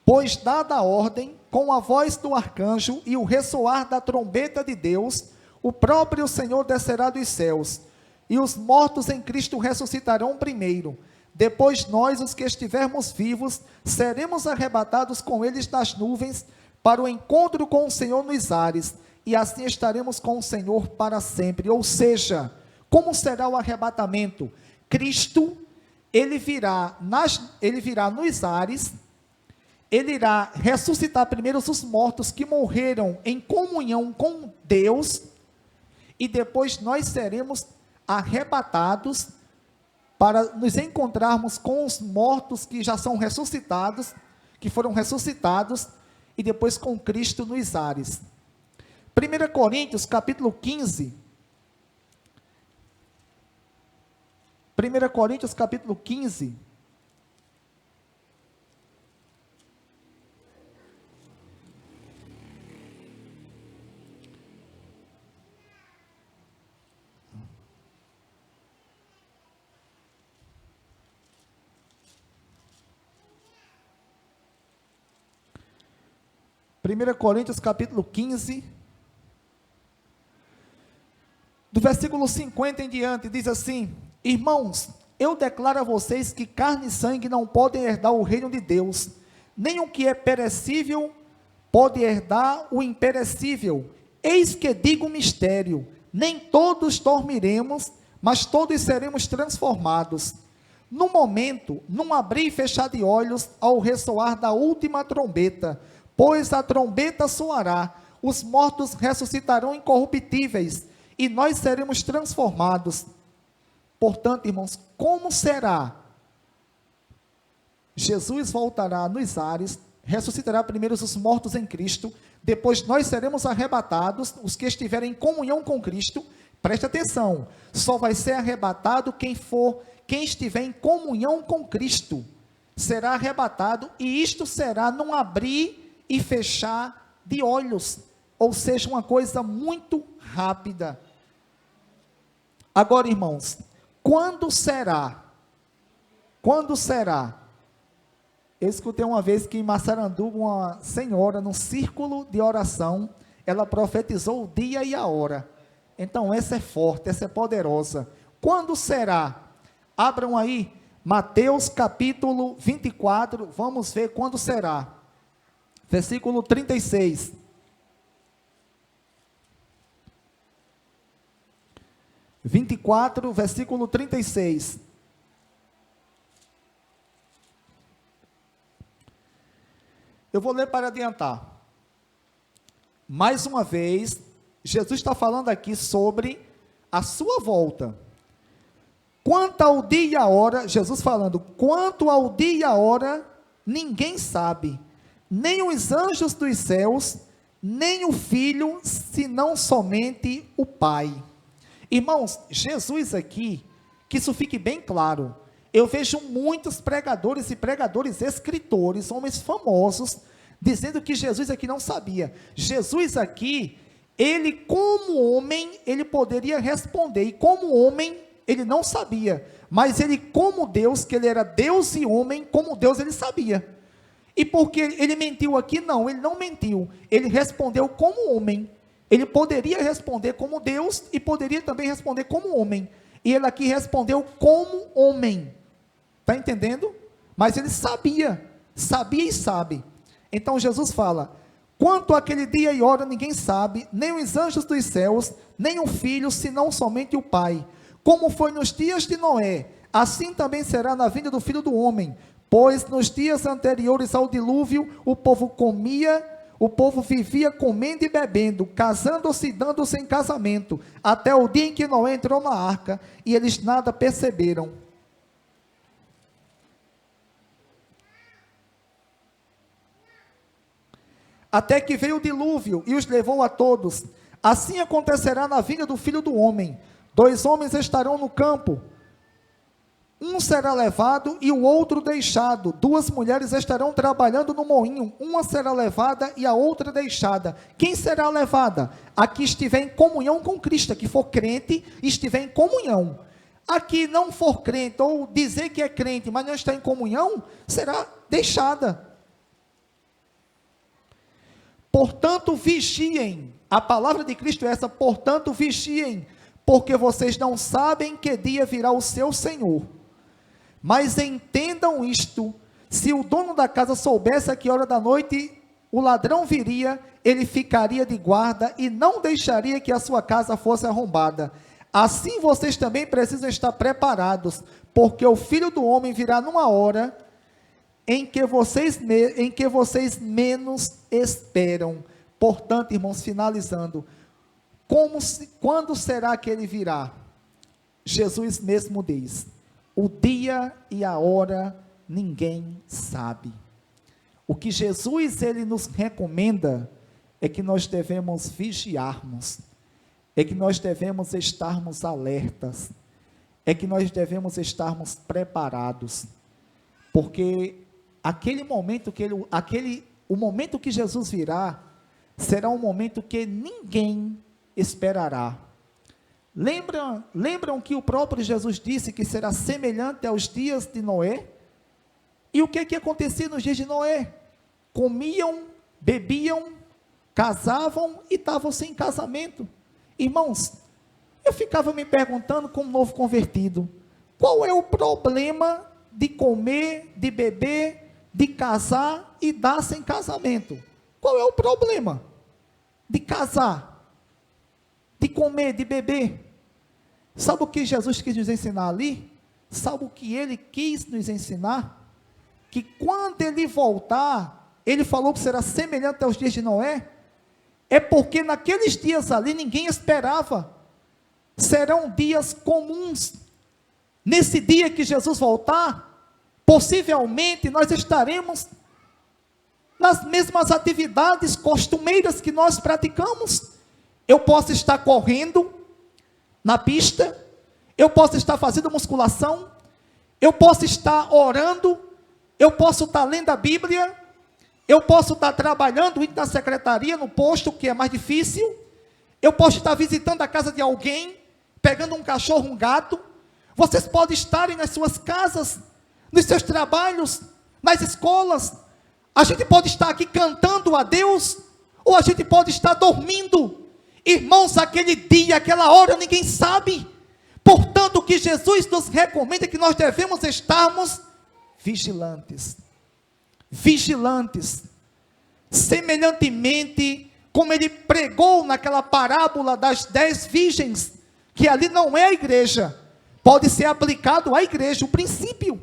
pois dada a ordem, com a voz do arcanjo e o ressoar da trombeta de Deus, o próprio Senhor descerá dos céus, e os mortos em Cristo ressuscitarão primeiro. Depois nós, os que estivermos vivos, seremos arrebatados com eles nas nuvens, para o encontro com o Senhor nos ares, e assim estaremos com o Senhor para sempre. Ou seja, como será o arrebatamento? Cristo, ele virá nos ares, ele irá ressuscitar primeiro os mortos que morreram em comunhão com Deus, e depois nós seremos arrebatados para nos encontrarmos com os mortos que já são ressuscitados, que foram ressuscitados, e depois com Cristo nos ares. 1 Coríntios capítulo 15, 1 Coríntios capítulo 15, 1 Coríntios capítulo 15, do versículo 50 em diante, diz assim: irmãos, eu declaro a vocês que carne e sangue não podem herdar o reino de Deus, nem o que é perecível pode herdar o imperecível. Eis que digo um mistério: nem todos dormiremos, mas todos seremos transformados. No momento, num abrir e fechar de olhos, ao ressoar da última trombeta, pois a trombeta soará, os mortos ressuscitarão incorruptíveis, e nós seremos transformados. Portanto, irmãos, como será? Jesus voltará nos ares, ressuscitará primeiro os mortos em Cristo, depois nós seremos arrebatados, os que estiverem em comunhão com Cristo. Preste atenção, só vai ser arrebatado quem estiver em comunhão com Cristo, será arrebatado, e isto será num abrir e fechar de olhos, ou seja, uma coisa muito rápida. Agora, irmãos, quando será? Quando será? Eu escutei uma vez que em Massaranduba, uma senhora, num círculo de oração, ela profetizou o dia e a hora. Então, essa é forte, essa é poderosa. Quando será? Abram aí, Mateus capítulo 24, vamos ver quando será. Versículo 36. Versículo 36. Eu vou ler para adiantar. Mais uma vez, Jesus está falando aqui sobre a sua volta. Quanto ao dia e a hora, Jesus falando, quanto ao dia e a hora, ninguém sabe, nem os anjos dos céus, nem o Filho, senão somente o Pai. Irmãos, Jesus aqui, que isso fique bem claro, eu vejo muitos pregadores e pregadores, escritores, homens famosos, dizendo que Jesus aqui não sabia. Jesus aqui, ele como homem, ele poderia responder, e como homem, ele não sabia, mas ele como Deus, que ele era Deus e homem, como Deus ele sabia. E porque ele mentiu aqui? Não, ele não mentiu, ele respondeu como homem. Ele poderia responder como Deus, e poderia também responder como homem, e ele aqui respondeu como homem. Está entendendo? Mas ele sabia e sabe. Então Jesus fala, quanto àquele dia e hora ninguém sabe, nem os anjos dos céus, nem o Filho, senão somente o Pai. Como foi nos dias de Noé, assim também será na vinda do Filho do Homem. Pois nos dias anteriores ao dilúvio, o povo vivia comendo e bebendo, casando-se e dando-se em casamento, até o dia em que Noé entrou na arca, e eles nada perceberam. Até que veio o dilúvio e os levou a todos. Assim acontecerá na vinda do Filho do Homem. 2 homens estarão no campo, um será levado e o outro deixado. 2 mulheres estarão trabalhando no moinho, uma será levada e a outra deixada. Quem será levada? A que estiver em comunhão com Cristo, a que for crente e estiver em comunhão. A que não for crente, ou dizer que é crente, mas não está em comunhão, será deixada. Portanto, vigiem. A palavra de Cristo é essa: portanto, vigiem, porque vocês não sabem que dia virá o seu Senhor. Mas entendam isto: se o dono da casa soubesse a que hora da noite o ladrão viria, ele ficaria de guarda e não deixaria que a sua casa fosse arrombada. Assim vocês também precisam estar preparados, porque o Filho do Homem virá numa hora em que vocês menos esperam. Portanto, irmãos, finalizando, quando será que ele virá? Jesus mesmo diz: o dia e a hora ninguém sabe. O que Jesus ele nos recomenda é que nós devemos vigiarmos, é que nós devemos estarmos alertas, é que nós devemos estarmos preparados, porque aquele momento o momento que Jesus virá será um momento que ninguém esperará. Lembram que o próprio Jesus disse que será semelhante aos dias de Noé? E o que acontecia nos dias de Noé? Comiam, bebiam, casavam e estavam sem casamento. Irmãos, eu ficava me perguntando como novo convertido, qual é o problema de comer, de beber, de casar e dar sem casamento? Qual é o problema de casar, de comer, de beber? Sabe o que Jesus quis nos ensinar ali? Sabe o que ele quis nos ensinar? Que quando ele voltar, ele falou que será semelhante aos dias de Noé. É porque naqueles dias ali ninguém esperava. Serão dias comuns. Nesse dia que Jesus voltar, possivelmente nós estaremos nas mesmas atividades costumeiras que nós praticamos. Eu posso estar correndo na pista, eu posso estar fazendo musculação, eu posso estar orando, eu posso estar lendo a Bíblia, eu posso estar trabalhando, indo na secretaria, no posto, que é mais difícil, eu posso estar visitando a casa de alguém, pegando um cachorro, um gato. Vocês podem estarem nas suas casas, nos seus trabalhos, nas escolas. A gente pode estar aqui cantando a Deus, ou a gente pode estar dormindo. Irmãos, aquele dia, aquela hora, ninguém sabe. Portanto, o que Jesus nos recomenda é que nós devemos estarmos vigilantes. Vigilantes. Semelhantemente, como ele pregou naquela parábola das 10 virgens, que ali não é a igreja, pode ser aplicado à igreja, o princípio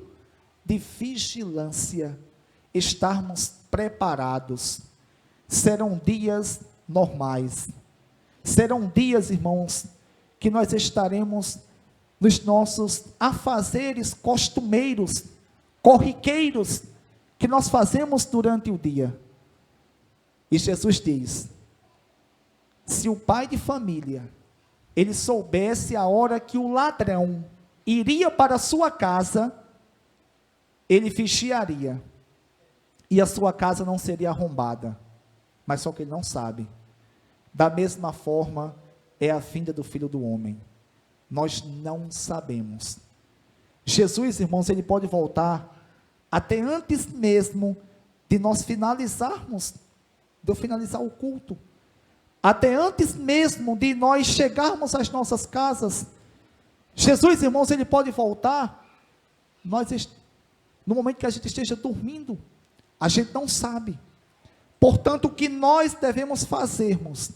de vigilância, estarmos preparados. Serão dias normais, serão dias, irmãos, que nós estaremos nos nossos afazeres costumeiros, corriqueiros, que nós fazemos durante o dia. E Jesus diz, se o pai de família, ele soubesse a hora que o ladrão iria para a sua casa, ele vigiaria, e a sua casa não seria arrombada. Mas só que ele não sabe. Da mesma forma, é a vinda do Filho do Homem. Nós não sabemos. Jesus, irmãos, ele pode voltar até antes mesmo de nós finalizarmos, de eu finalizar o culto. Até antes mesmo de nós chegarmos às nossas casas. Jesus, irmãos, ele pode voltar no momento que a gente esteja dormindo. A gente não sabe. Portanto, o que nós devemos fazermos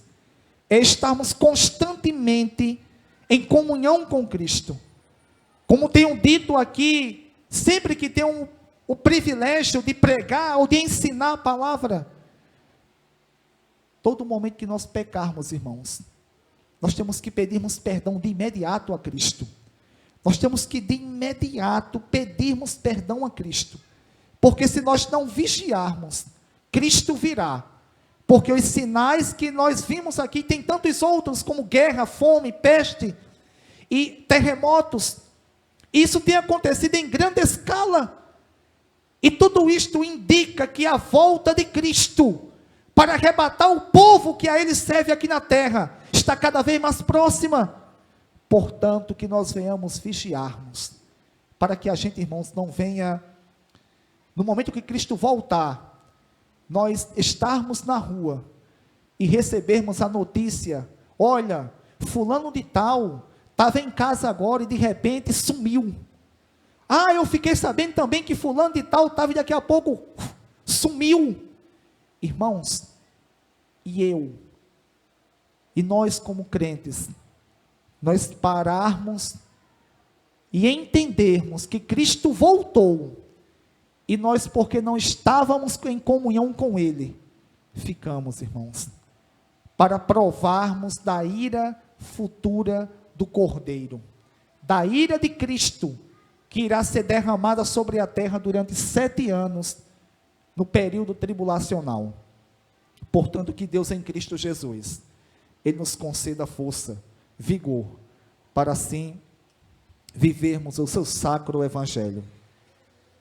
é estarmos constantemente em comunhão com Cristo. Como tenho dito aqui, sempre que tenho o privilégio de pregar ou de ensinar a palavra, todo momento que nós pecarmos, irmãos, nós temos que pedirmos perdão de imediato a Cristo. Nós temos que de imediato pedirmos perdão a Cristo. Porque se nós não vigiarmos, Cristo virá. Porque os sinais que nós vimos aqui, tem tantos outros, como guerra, fome, peste e terremotos. Isso tem acontecido em grande escala. E tudo isto indica que a volta de Cristo, para arrebatar o povo que a Ele serve aqui na terra, está cada vez mais próxima. Portanto, que nós venhamos vigiarmos, para que a gente, irmãos, não venha, no momento que Cristo voltar, nós estarmos na rua e recebermos a notícia, olha, fulano de tal, estava em casa agora e de repente sumiu. Ah, eu fiquei sabendo também que fulano de tal estava e daqui a pouco sumiu. Irmãos, e nós como crentes, nós pararmos e entendermos que Cristo voltou, e nós, porque não estávamos em comunhão com Ele, ficamos, irmãos, para provarmos da ira futura do Cordeiro, da ira de Cristo, que irá ser derramada sobre a terra durante 7 anos, no período tribulacional. Portanto, que Deus em Cristo Jesus, Ele nos conceda força, vigor, para assim vivermos o seu sacro evangelho.